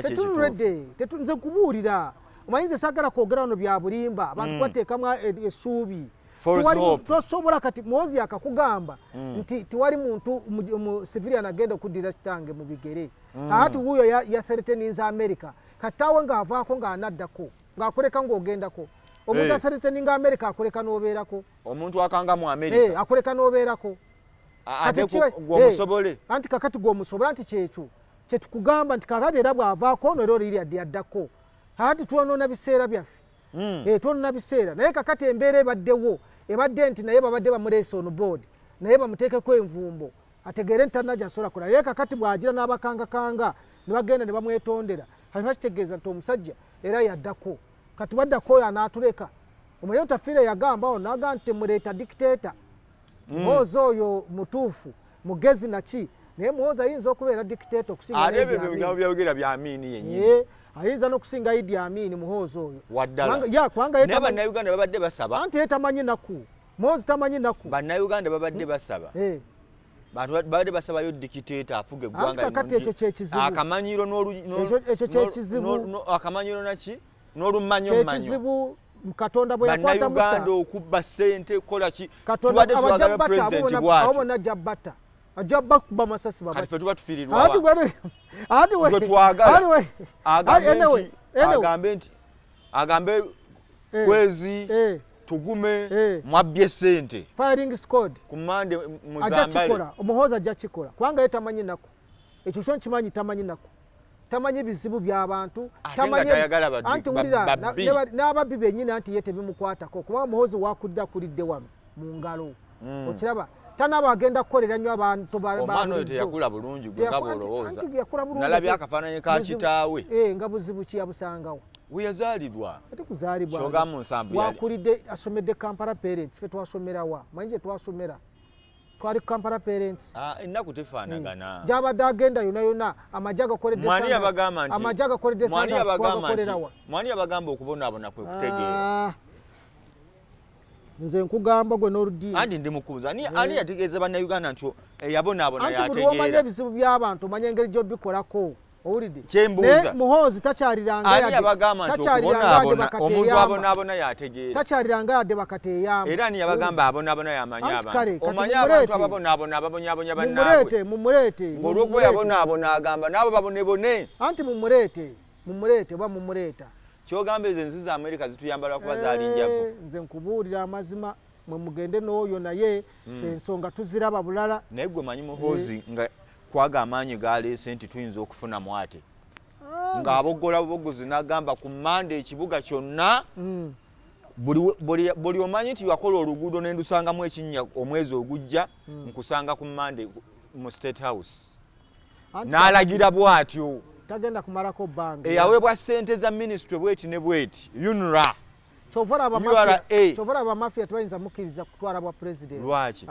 [SPEAKER 2] tetulredde
[SPEAKER 1] nze kubuulira omanyi nze saagala kwogera wano bya bulimba abantu bateekamu essuubi tosobola kati Muhoozi akakugamba nti tiwali muntu civilian agenda okuddira kitange mu bigere ati wuuyo yasereteninza America katawe ng'avaako ng'anaddako ng'akoleka ng'ogendako omuntu asereteninga America akoleka n'obeerako
[SPEAKER 2] omuntu akanga mu America
[SPEAKER 1] akoleka n'obeerako
[SPEAKER 2] ate gwomusobole
[SPEAKER 1] anti kakati gwomusobola nti kyekyo kyetukugamba nti kakati era bw'avaako ono era oliri addaddako ati twonoona biseera byaffe twonoona biseera naye kakati embeera ebaddewo ebadde nti naye babadde bamuleese on board naye bamuteekeko envumbo ategeere nti talina gy'asobola kola naye kakati bw'agira n'abakangakanga ne bagenda ne bamwetondera kati kitegeeza nti omusajja era yaddako kati baddako oyo anaatuleka omanyi otafiire yagamba ono n'agamba nti muleeta dictator Muhoozi oyo mutuufu mugezi naki naye Muhoozi ayinza okubeera dictator okusinga
[SPEAKER 2] ate ebyo byogera bya Amin
[SPEAKER 1] yennyini ayinza n'okusinga Idi Amin Muhoozi oyo
[SPEAKER 2] naye bannayuganda babadde basaba
[SPEAKER 1] anti tamanyi naku Muhoozi tamanyi naku
[SPEAKER 2] bannayuganda babadde basaba bantu babadde basabayo dictator afuge eggwanga akamanyiro akamanyiro naki n'olumanyomanyo
[SPEAKER 1] Katonda bwe yakwata Musa
[SPEAKER 2] bannayuganda okubba ssente kola ki tubadde twagala president bw'ati
[SPEAKER 1] abona jabata ajaba kuba masasi
[SPEAKER 2] babati kati tuba tufirirwa agambe kwezi tugume mwabbye ssente
[SPEAKER 1] firing squad
[SPEAKER 2] kumande muzambale
[SPEAKER 1] Muhoozi ajja kikola kubanga yetamanyi nako ekyo kyo kimanyi tamanyi nako tamanyi bizibu by'abantu
[SPEAKER 2] tamanyi
[SPEAKER 1] anti n'ababbi bennyini anti ye tebimukwatako kubanga Muhoozi wakudde akulidde wano mu ngalo okiraba tanaba agenda kukolera nnyo abantu
[SPEAKER 2] omwana oyo teyakula bulungi gwe nga bw'olowooza nalabye akafaananyi ka kitaawe
[SPEAKER 1] nga buzibu ki yabusangawo
[SPEAKER 2] we yazaalibwa
[SPEAKER 1] ate kuzaalibwa
[SPEAKER 2] kyogamu nsanvu
[SPEAKER 1] wakulidde asomedde Kampala Parents fe twasomerawa manyi gye twasomera twali Kampala Parents
[SPEAKER 2] ennaku tefaanagana
[SPEAKER 1] gyabadde agenda yonna yonna amajja gakoledde
[SPEAKER 2] mwani yabagamba nti
[SPEAKER 1] amajja gakoledde
[SPEAKER 2] mwani yabagamba okubonaabona kwe kutegeera
[SPEAKER 1] nze nkugamba gwe n'oluddiini
[SPEAKER 2] andi ndi mukubuza ani yategeeza bannayuganda nti eyabonaabona yategeera
[SPEAKER 1] anti buli omanya ebizibu by'abantu omanya engeri gy'obikolako owulidde
[SPEAKER 2] kyembuuza
[SPEAKER 1] Muhoozi takyaliranga
[SPEAKER 2] ani yabagamba nti okubonaabona omuntu abonaabona yategeera
[SPEAKER 1] takyaliranga yadde bakateeyamba
[SPEAKER 2] era ani yabagamba abonaabona yamanya abantu omanye abantu ababonaabona ababonyaabonya bannaabwe
[SPEAKER 1] mumuleete
[SPEAKER 2] ng'olwokuba yabonaabona agamba naabo babonebone
[SPEAKER 1] anti mumuleete oba mumuleeta
[SPEAKER 2] kyogamba ezo ensi za America zituyamba lwakuba zaali njavu
[SPEAKER 1] nze nkubuulira amazima mwe mugende n'oyo naye ensonga tuziraba bulala
[SPEAKER 2] naye gwe manyi Muhoozi nga kwaga amaanyi galeese nti tuyinza okufuna mwate ng'aboggola bubogozi n'agamba ku Mande ekibuga kyonna buli omanyi nti wakola oluguudo ne ndusangamu ekinnya omwezi ogujja nkusanga ku Mande mu State House n'alagira bw'atyo
[SPEAKER 1] tagenda kumalako bbanga
[SPEAKER 2] eyaweebwa ssente za ministry bweti ne bweti UNRA
[SPEAKER 1] kyovula abamafia tebayinza mukkiriza kutwala bwa president
[SPEAKER 2] lwaki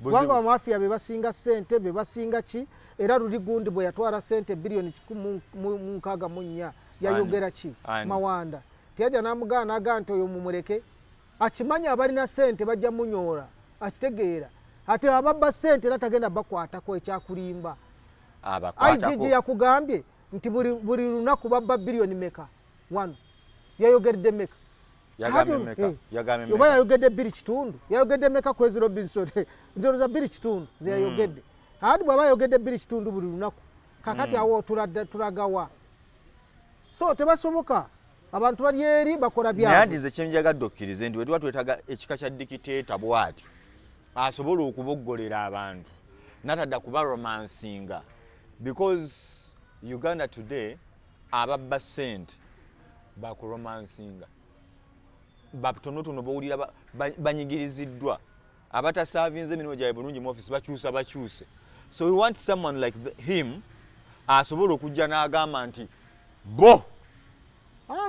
[SPEAKER 1] kubanga abamafia be basinga ssente be basinga ki era luli gundi bwe yatwala ssente bilioni 164 yayogera ki Mawanda teyajja n'amugaana aga nti oyo mumuleke akimanya abalina ssente bajja munyoola akitegeera ate ababba ssente era tagenda bakwatako ekyakulimba IGG yakugambye nti buli lunaku babba bilioni meka 1 yayogedde meka oba yayogedde 2 kitundu yayogedde meka kwezi Robinson ndowooza 2 kitundu ze yayogedde ati bw'aba yayogedde 2 kitundu buli lunaku kakati awo tulagawa so tebasoboka abantu bali eri bakola byabwe
[SPEAKER 2] naye nze kyenjagadde okkirize nti bwe tuba twetaaga ekika kya dikiteeta bw'atyo asobola okuboggolera abantu natadda kuba romansinga because Uganda today ababba ssente bakuromansinga batonotono bawulira banyigiriziddwa abatasavinze emirimu gyabwe bulungi mu office bakyuse so we want someone like him asobola okujja n'agamba nti bo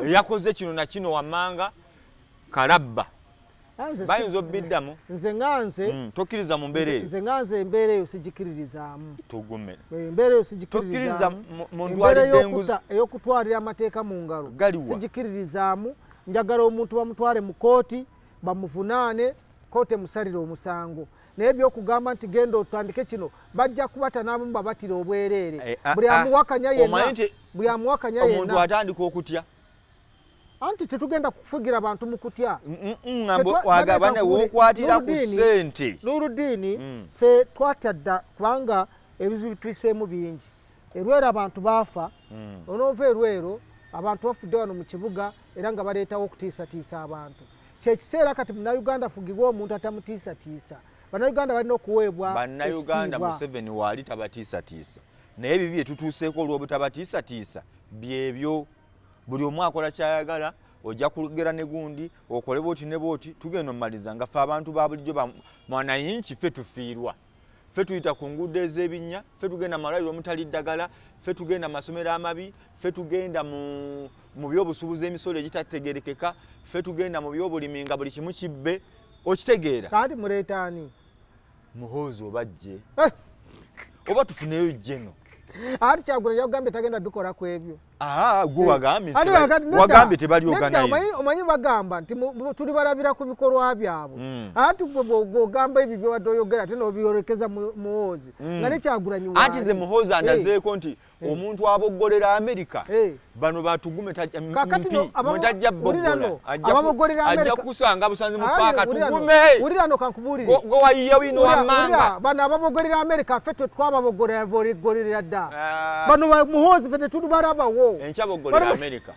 [SPEAKER 2] yakoze kino na kino wammanga kalabba bayinza obbiddamu
[SPEAKER 1] nze nganze
[SPEAKER 2] tokkiriza mu mbeera eyo
[SPEAKER 1] nze nganze embeera eyo sigikiririzaamu
[SPEAKER 2] tugume
[SPEAKER 1] embeera eyo sigikiririzaamu ey'okutwalira amateeka mu ngalo sigikiririzaamu njagala omuntu bamutwale mu kooti bamuvunaane kooti emusalire omusango naye byokugamba nti genda otandike kino bajja kubata n'abamu babatira obwereere buli amuwakanya yenna
[SPEAKER 2] omuntu atandika okutya
[SPEAKER 1] anti tetugenda kufugira abantu mu kutya
[SPEAKER 2] wagabane wookwatira ku ssente
[SPEAKER 1] n'oluddiini fe twatadda kubanga ebizibu bitwiseemu bingi erwero abantu baafa onoova erwero abantu bafudde wano mu kibuga era nga baleetawo okutiisatiisa abantu kyekiseera kati munnayuganda afugibwa omuntu atamutiisatiisa bannayuganda balina okuweebwa
[SPEAKER 2] bannayuganda Museveni waali tabatiisatiisa naye ebyo bye tutuuseeko olw'obutabatiisatiisa byebyo buli omu akola kyayagala ojja kugera ne gundi okole booti ne booti tugenda omumaliza nga ffe abantu ba bulijjo mwanayinki ffe tufiirwa ffe tuyita ku nguudo ez'ebinnya ffe tugenda malwaliro omutali ddagala ffe tugenda amasomero amabi ffe tugenda mu byobusuubuzi emisolo Muhoozi obajje oba tufuneyo jeno
[SPEAKER 1] ati Kyagulanyi yagambye tagenda bikola ku ebyo
[SPEAKER 2] gwe wagambye tebali organize
[SPEAKER 1] omanyi bagamba nti tuli balabira ku bikolwa byabwe ati bw'ogamba ebyo byewadde oyogera ate n'obyolekeza Muhoozi nga ne Kyagulanyi
[SPEAKER 2] anti ze Muhoozi andazeeko nti omuntu aboggolera America bano batugume mwetajja boggola ajja kusanga busanzi mu paaka Tugume
[SPEAKER 1] wulirano kankubuulire
[SPEAKER 2] gwe wayiya wino wammanga
[SPEAKER 1] bano ababoggolera America ffe twababoggolera dda bano Muhoozi ffe tetulibalabawo
[SPEAKER 2] enkya boggolera America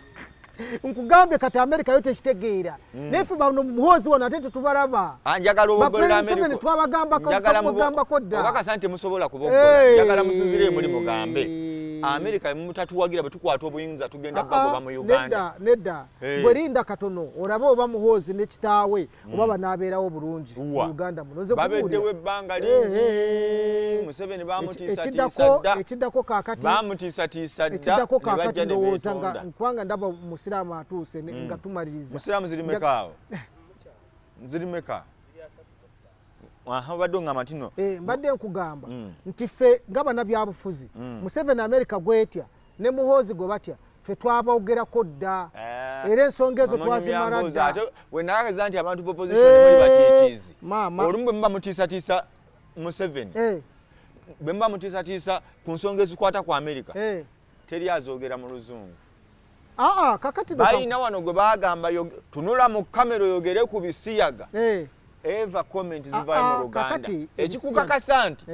[SPEAKER 1] nkugambye kati America yo tekitegeera nefe bano Muhoozi wona ate tetubalaba
[SPEAKER 2] njagala oboggolera America
[SPEAKER 1] twabagambako dda
[SPEAKER 2] obakasa nti musobola kuboggola njagala musizire muli mugambe America mutatuwagira batukwata obuyinza tugenda bagoba mu Uganda
[SPEAKER 1] nedda bwerinda katono olaba oba Muhoozi ne kitaawe oba banaabeerawo bulungi mu Uganda munoze
[SPEAKER 2] babeddewo ebbanga lingi Museveni bamutiisatiisa
[SPEAKER 1] ekiddako kakati
[SPEAKER 2] bamutiisatiisa dda ne bajja ne beetonda
[SPEAKER 1] nkwanga ndaba Musiraamu atuuse nga tumaliriza
[SPEAKER 2] Musiraamu zirimeka awo zirimeka badde ngamba ntino
[SPEAKER 1] mbadde nkugamba nti ffe nga bannabyabufuzi Museveni America gwetya ne Muhoozi gwe batya ffe twabogerako dda era ensonga ezo twazimala dda
[SPEAKER 2] wenayageza nti abantu opposition muli batiitiizi olumu bwe muba mutiisatiisa Museveni bwe muba mutiisatiisa ku nsonga ezikwata ku America teri azoogera mu luzungu
[SPEAKER 1] kakati
[SPEAKER 2] balina wano gwe bagamba tunula mu kamera oyogere ku bisiyaga eva comment zivayo mu Luganda ekikukakasa nti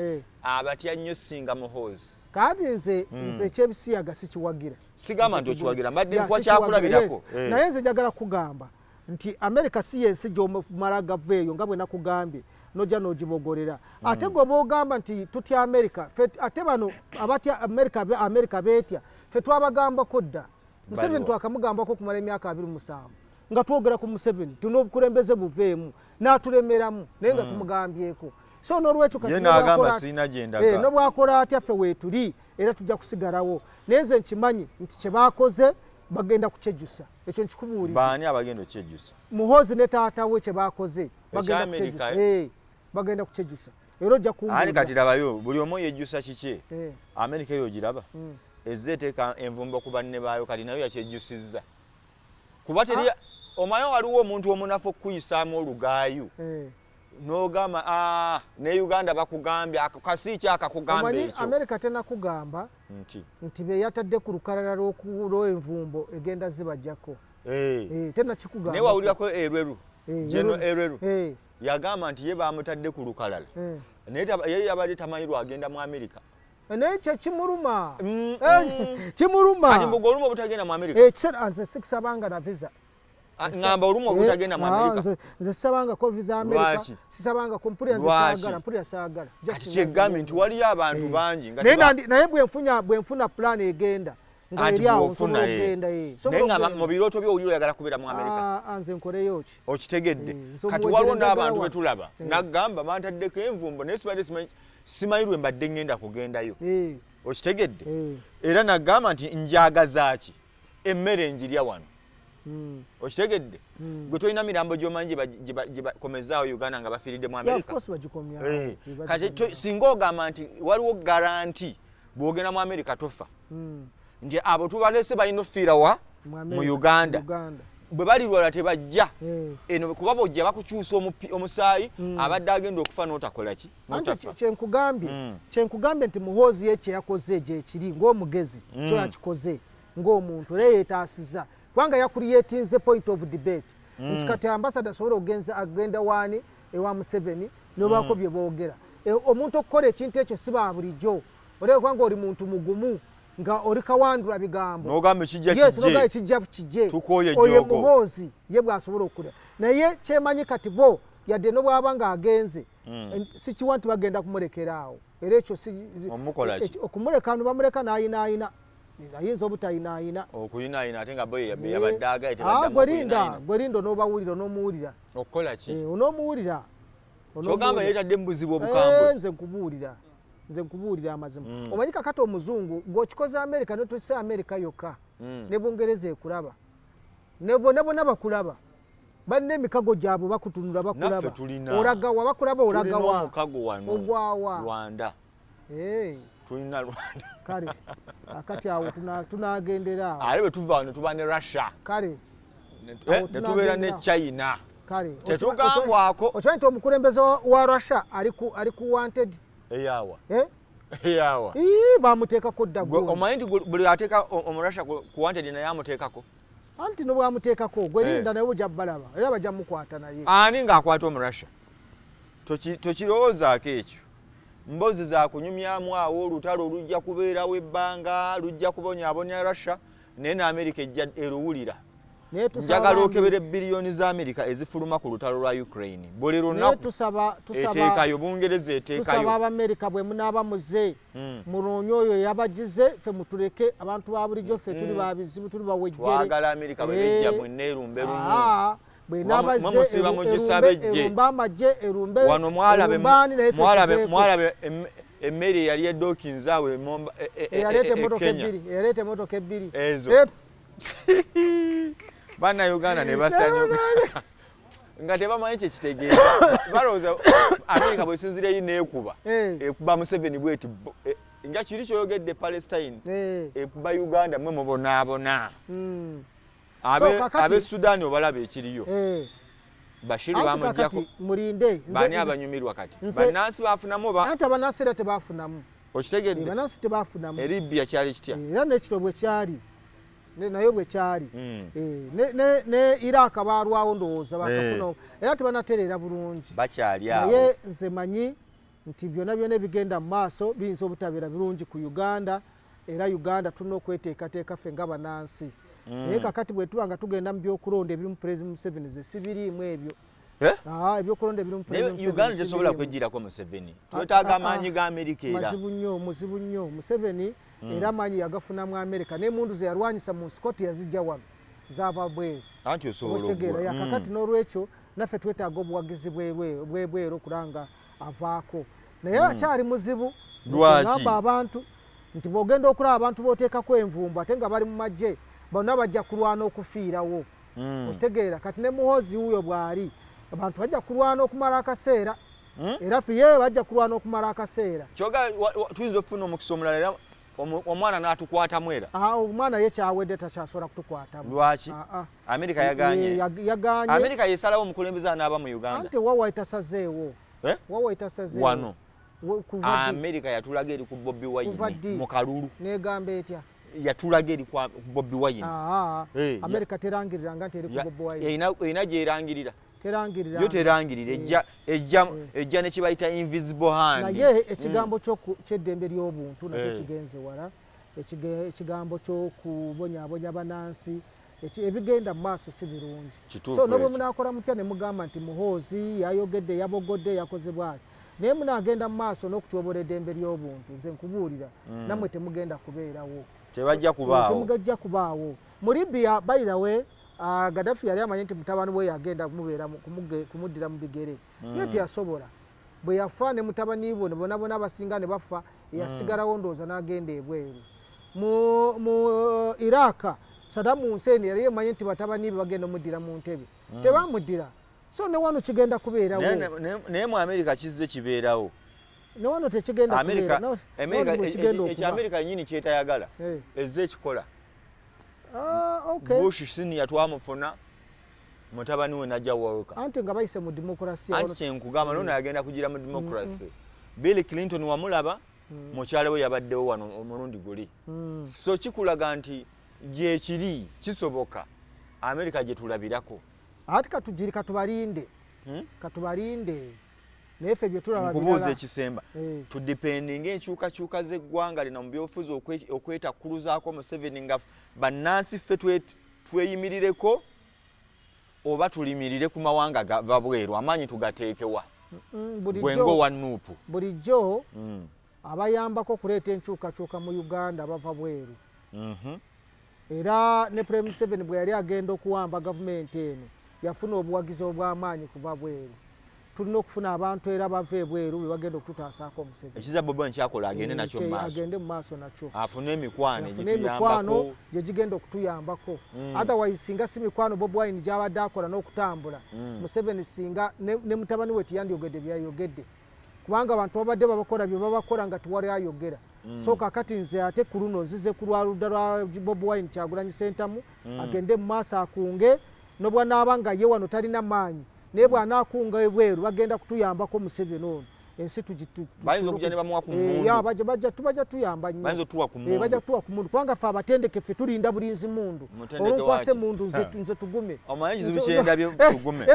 [SPEAKER 2] abatya nnyo singa Muhoozi
[SPEAKER 1] kati nze ekyebisiyaga sikiwagira
[SPEAKER 2] sigamba nti okiwagira mbadde nkuwa kyakulabirako
[SPEAKER 1] naye nze njagala kugamba nti America si yensi gy'omala gaveeyo nga bwe nakugambye nojja n'ogibogolera ate gwe boogamba nti tutya America ate bano abatya America beetya ffe twabagambako dda Museveni twakamugambako kumala emyaka 27 nga twogera ku Museveni tunobukulembeze buveemu n'atulemeramu naye nga tumugambyeko so n'olwekyo kati nobwakola atya ffe weetuli era tujja kusigalawo naye nze nkimanyi nti kye baakoze bagenda kukyejjusa ekyo nkikubuulira
[SPEAKER 2] baani abagenda okukyejjusa
[SPEAKER 1] Muhoozi ne taata we kye baakoze bagenda kukyejjusa era ojja
[SPEAKER 2] kumbuulira kati labayo buli omu yejjusa kiki America eyo ogiraba ezze eteeka envumbo ku banne baayo kati nayo yakyejjusizza kuba teri omanyi waliwo omuntu omunafu okukuyisaamu olugaayu n'ogamba ne Uganda bakugambye kasi ki akakugamba ekyo
[SPEAKER 1] America tenakugamba nti be yatadde ku lukalala lw'envumbo egenda zibajjako tenakikugamba
[SPEAKER 2] naye wawulirako erweru jeno erweru yagamba nti ye bamutadde ku lukalala naye ye yabadde tamanyi lwagenda mu America
[SPEAKER 1] naye kyekimuluma kimuluma
[SPEAKER 2] kati mbuga olumu obutagenda mu America
[SPEAKER 1] ekiseera nze sikusabanga na visa
[SPEAKER 2] ngamba olumu obutagenda mu America
[SPEAKER 1] nze sisabangako visa America sisabangako mpulira saagala
[SPEAKER 2] kati kyegambye nti waliyo abantu bangi
[SPEAKER 1] naye bwenfuna plan egenda naye
[SPEAKER 2] nga mu birooto byo oliro oyagala kubeera mu America
[SPEAKER 1] nze nkoleyo ki
[SPEAKER 2] okitegedde kati waliwo n'abantu betulaba nagamba bantaddeko envumbo naye sibadde simanyi lwe mbadde ngenda kugendayo okitegedde era nagamba nti njagazaaki emmere njirya wano okitegedde gwe tolina mirambo gy'omanyi gye bakomezaawo Uganda nga bafiiridde mu America kati singa ogamba nti waliwo garanti bw'ogenda mu America tofa nti abo tubalese balina ofiira wa mu Uganda bwe balirwala tebajja eno kuba bojja bakukyusa omusaayi abadde agenda okufa n'otakola ki
[SPEAKER 1] kyenkugambye nti Muhoozi ye kye yakoze gye ekiri ng'omugezi kyo yakikoze ng'omuntu era yeetaasiza kubanga yakuliyetinze point of debate nti kati ambasada asobola agenda waani ewa Museveni nobaako bye boogera omuntu okukola ekintu ekyo si ba bulijjo olaba kubanga oli muntu mugumu nga oli kawandula bigambo
[SPEAKER 2] n'ogamba
[SPEAKER 1] ekijja kijje
[SPEAKER 2] Tukooye
[SPEAKER 1] oyo Muhoozi ye bw'asobola okukola naye kyemanyi kati bo yadde n'obwaba ng'agenze sikiwa nti bagenda kumulekera awo era ekyo okumuleka no bamuleka n'ayinaayina ayinza obutayinaayina
[SPEAKER 2] okuyinaayina ate nga bo yabadde agaye tebaddamu
[SPEAKER 1] gwerinda onoobawulira onoomuwulira
[SPEAKER 2] okukola ki
[SPEAKER 1] onoomuwulira
[SPEAKER 2] kyogamba yeetadde mu buzibu obukambwe
[SPEAKER 1] nze nkubuulira amazima omanyi kakati omuzungu ng'okikoze America notuse America yokka ne Bungereza ekulaba ne bonna bakulaba banne emikago gyabwe bakutunula bakulaba oragawa bakulaba oragawa
[SPEAKER 2] omukago wano
[SPEAKER 1] ogwawa
[SPEAKER 2] Rwanda tulina Rwanda
[SPEAKER 1] kale akati awo tunagendera
[SPEAKER 2] ale bwe tuva wano tuba ne Russia
[SPEAKER 1] kale
[SPEAKER 2] ne tubeera ne China
[SPEAKER 1] kale
[SPEAKER 2] tetugambwako
[SPEAKER 1] okimanyi omukulembeze wa Russia ali ku wanted
[SPEAKER 2] eyawa
[SPEAKER 1] bamuteekako ddaggulu
[SPEAKER 2] omanyi nti buli ateeka omurasha ku wanted naye amuteekako
[SPEAKER 1] anti no bwamuteekako gwerinda naye bujja balaba era bajja mukwata naye
[SPEAKER 2] ani ng'akwata omurasha tokirowoozaako ekyo mbozi za kunyumyamu awo olutalo olujja kubeerawo ebbanga lujja kubonyaabonya Russia naye ne America ejja eruwulira njagala okebera biliyoni za America ezifuluma ku lutalo lwa Ukraine buli lunaku eteekayo Bungereza eteekayo
[SPEAKER 1] tusaba Abamerika bwe munaaba muze munoonye oyo yabagize ffe mutuleke abantu ba bulijjo ffe tuli babizibu tuli bawejjere
[SPEAKER 2] twagala America bwe bejja mwenna erumbe lumu
[SPEAKER 1] bwe nabaze erumba amagye erumbe
[SPEAKER 2] wano mwalabe emmere yali ya Dawkins awe
[SPEAKER 1] yaleeta emmotoka ebbiri
[SPEAKER 2] ezo bana Uganda ne basanyuka nga tebamanyi kye kitegeeza balowooza America bwesinzireyo ekuba Museveni bweti nga kiri kyoyogedde Palestine ekuba Uganda mwe mubonaabona abe Sudan obalaba ekiriyo Bashir bamujjako
[SPEAKER 1] mulinde
[SPEAKER 2] bani abanyumirwa kati banansi bafunamu
[SPEAKER 1] anti abanansi era tebafunamu
[SPEAKER 2] okitegedde
[SPEAKER 1] banansi tebafunamu
[SPEAKER 2] Libya kyali kitya
[SPEAKER 1] era n'ekiro bwe kyali nayo bwe kyali ne Iraq balwawo ndowooza bakafuna era tebanatereera bulungi
[SPEAKER 2] bakyali awo
[SPEAKER 1] naye nze manyi nti byonna ebigenda mu maaso biyinza obutabeera birungi ku Uganda era Uganda tulina okweteekateeka ffe nga banansi naye kakati bwe tuba nga tugenda mu byokulonda ebiri mu President Museveni ze sibiriimu ebyo ebyokulonda ebiri mu President
[SPEAKER 2] Uganda tesobola kwejjirako Museveni twetaaga amaanyi ga America era
[SPEAKER 1] muzibu nnyo Museveni era amaanyi yagafuna mu America n'emundu ze yalwanyisa mu Scott yazijja wano zaava bweru
[SPEAKER 2] anti osobola okutegeera
[SPEAKER 1] kakati n'olwekyo naffe twetaaga obuwagizi bweru okulanga avaako naye akyali muzibu ngamba abantu nti bw'ogenda okulaba abantu b'oteekako envumbo ate nga bali mu magye bonna bajja kulwana okufiirawo okitegeera kati ne Muhoozi wuuyo bw'ali abantu bajja kulwana okumala akaseera era ffe bajja kulwana okumala akaseera
[SPEAKER 2] kyoga tuyinza okufuna omukisa omulala era omwana n'atukwatamu era
[SPEAKER 1] omwana ye kyawedde takyasobola kutukwatamu
[SPEAKER 2] lwaki America yaganye America yesalawo omukulembeze anaaba mu Uganda
[SPEAKER 1] anti wawa etasazeewo
[SPEAKER 2] wano America yatulaga eri ku Bobi Wine mu kalulu
[SPEAKER 1] negamba etya
[SPEAKER 2] yatulaga eri ku Bobi Wine
[SPEAKER 1] America terangirira nga nti eri ku Bobi Wine
[SPEAKER 2] erina gyerangirira yo terangirira ejja ne kibayita invisible hand
[SPEAKER 1] naye ekigambo ky'eddembe ly'obuntu nakyo kigenze wala ekigambo ky'okubonyaabonya banansi ebigenda mu maaso si birungi so nobwe munaakola mutya ne mugamba nti Muhoozi yayogedde yabogodde yakoze bwati naye munaagenda mu maaso n'okutyobola eddembe ly'obuntu nze nkubuulira nammwe temugenda kubeerawo temugajja kubaawo mu Libya by the way Gaddafi yali amanyi nti mutabani we yagenda kumuddira mu bigere ye teyasobola bwe yafa ne mutabani bo bona abasinga ne bafa yasigalawo ndowooza n'agenda ebweru mu Iraq Saddam Hussein yali amanyi nti batabani be bagenda omuddira mu ntebe tebamuddira so ne wano kigenda kubeerawo
[SPEAKER 2] naye mu America kizze kibeerawo
[SPEAKER 1] ne wano tekigenda kubeera
[SPEAKER 2] America nyini kyetayagala ezze ekikola Bush senior twamufuna mutabani we najja waruka
[SPEAKER 1] anti nga bayise mu demokrasi
[SPEAKER 2] anti kyenkugamba nona yagenda kugira mu demokrasi Bill Clinton wamulaba mukyale we yabaddewo wano omulundi guli so kikulaga nti gye kiri kisoboka America gye tulabirako
[SPEAKER 1] ati katubalinde nefe bye tulaba
[SPEAKER 2] kubuuza ekisemba tudepending enkyukakyuka z'eggwanga lino mu byobufuzi okwetakkuluzaako Museveni nga bannansi ffe tweyimirireko oba tulimirire ku mawanga gava bweru amaanyi tugateekewa gwengo wa nuupu
[SPEAKER 1] bulijjo abayambako okuleeta enkyukakyuka mu Uganda bava bweru era ne Prime Museveni bwe yali agenda okuwamba gavumenti eno yafuna obuwagizi obw'amaanyi kuva bweru tulina okufuna abantu era bava ebweru bebagenda okututaasako Museveni.
[SPEAKER 2] Ekiza Bobi Wine kyakola agende nakyo mu maaso.
[SPEAKER 1] Agende mu maaso nakyo.
[SPEAKER 2] Afune emikwano egituyambako.
[SPEAKER 1] Gye gigenda okutuyambako. Otherwise singa si mikwano Bobi Wine gy'abadde akola n'okutambula. Museveni singa ne mutabani we tiyandiyogedde byayogedde. Kubanga abantu babadde babakola bye babakola nga tuwali ayogera. So kakati nze ate ku luno nzize ku lwaludda lwa Bobi Wine Kyagulanyi Ssentamu agende mu maaso akunge nobwa n'abanga ye wano talina maanyi naye bw'anaakunga ebweru bagenda kutuyambako Museveni ono ensi
[SPEAKER 2] bayinza okujja ne bamuwa ku mundu
[SPEAKER 1] bajja tuyamba nnyo
[SPEAKER 2] bayinza otuwa ku mundu
[SPEAKER 1] bajja kutuwa ku mundu kubanga ffe abatendeke ffe tulinda bulinzi mundu olunkwase mundu nze Tugume
[SPEAKER 2] omanyi kizibu kyendabye Tugume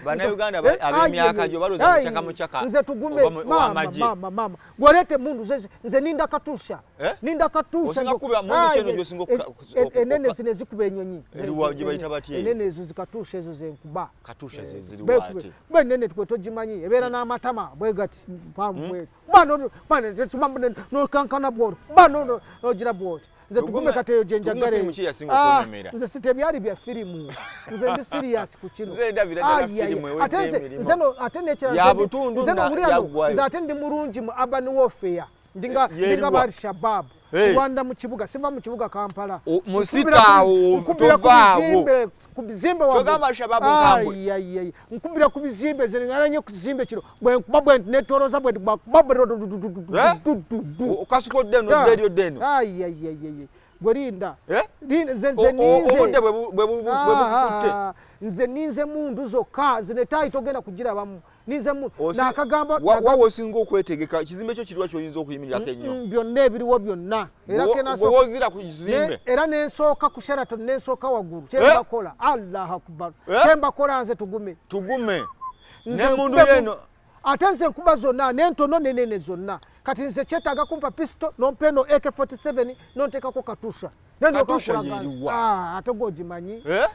[SPEAKER 2] bannayuganda ab'emyaka gyo balooza mucaka
[SPEAKER 1] nze Tugume mama gwaleete mundu nze ninda katusha
[SPEAKER 2] osinga kuba mundu kyeno gy'osinga
[SPEAKER 1] enene zino ezikuba enyonyi
[SPEAKER 2] eriwa gye bayita batya
[SPEAKER 1] enene ezo zikatusha ezo zenkuba
[SPEAKER 2] katusha ze ziriwa ati
[SPEAKER 1] bwe enene twe togimanyi ebeera n'amatama bwe gati no kankana bworo bano no gira bworo nze Tugume kateyo jenjagale nze sitebyali bya filimu nze ndi serious ku kino
[SPEAKER 2] nze ndabira dala filimu ewe
[SPEAKER 1] nze no ate nekira
[SPEAKER 2] ya butundu
[SPEAKER 1] nze ate ndi mulungi mu urban warfare ndinga ba Shabab Rwanda mu kibuga siva mu kibuga Kampala
[SPEAKER 2] musitawo tovaawo
[SPEAKER 1] kubizimbe
[SPEAKER 2] wa chogama Shabab nkambwe
[SPEAKER 1] nkubira kubizimbe zingaranye kuzimbe kiro bwe nkubabwe netoroza bwe
[SPEAKER 2] okasuko deno derio deno
[SPEAKER 1] gwelinda
[SPEAKER 2] obudde bwe bukutte
[SPEAKER 1] nze ninze mundu zokka zinetayi togenda kugira bamu ninze mundu
[SPEAKER 2] nakagamba wawo osinga okwetegeka kizimbe kyo kirwa kyoyinza okuyimirirako ennyo
[SPEAKER 1] byonna ebiriwo byonna
[SPEAKER 2] era wozira ku kizimbe
[SPEAKER 1] era nensooka ku Sheraton nensooka waggulu kyembakola Allahu Akbar kyembakola nze Tugume ne mundu yeno ate nze nkuba zonna nentono nenene zonna kati nze kyetaaga kumpa pisto nompeno AK47 nonteekako katusha ate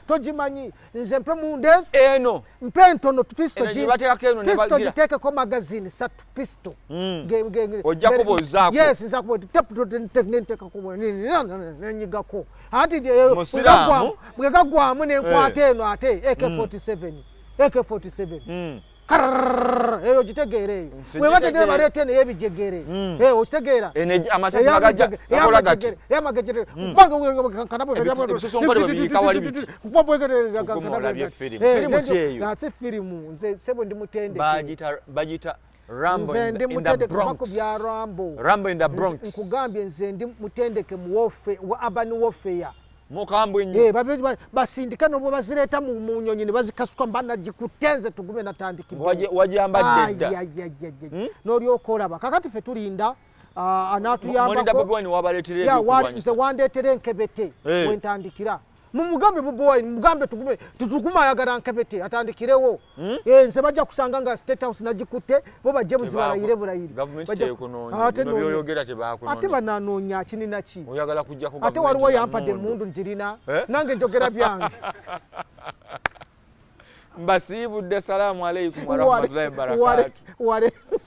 [SPEAKER 1] togimanyi nze mpe munde
[SPEAKER 2] eno
[SPEAKER 1] mpe ntono pisto
[SPEAKER 2] giteekeko
[SPEAKER 1] magazini 3 pisto
[SPEAKER 2] ojja kubozaako
[SPEAKER 1] yes nteekako nenyigako anti
[SPEAKER 2] musiraamu
[SPEAKER 1] bwegagwamu nenkwata eno ate AK47 eyo gitegeere eyo webategere baleete naye ebijegere okitegeera
[SPEAKER 2] amasasi gakola gati
[SPEAKER 1] yamagejere ate firimu nze sebo ndi mutendeke
[SPEAKER 2] bagita Rambo in the Bronx
[SPEAKER 1] nkugambye nze ndi mutendeke mu urban warfare
[SPEAKER 2] mukambwe nnyo
[SPEAKER 1] basindika nobo bazireeta mu nyonyi ne bazikasuka mbana gikutenze Tugume natandikibwa
[SPEAKER 2] wajambadde dda
[SPEAKER 1] n'olyoka olaba kakati ffe tulinda
[SPEAKER 2] anatuyambako
[SPEAKER 1] wandeetera enkebete wentandikira mumugambe Bobi Wine mugambe Tugume ayagala nkebete atandikirewo nze bajja kusanga nga State House nagikutte bo bajje buzibalayire bulayire ate bananoonya kinina ki ate waliwo yampadde emundu njirina nange njogera byange
[SPEAKER 2] mbasiibudde salaamu alaikum warahmatullahi wabarakatuh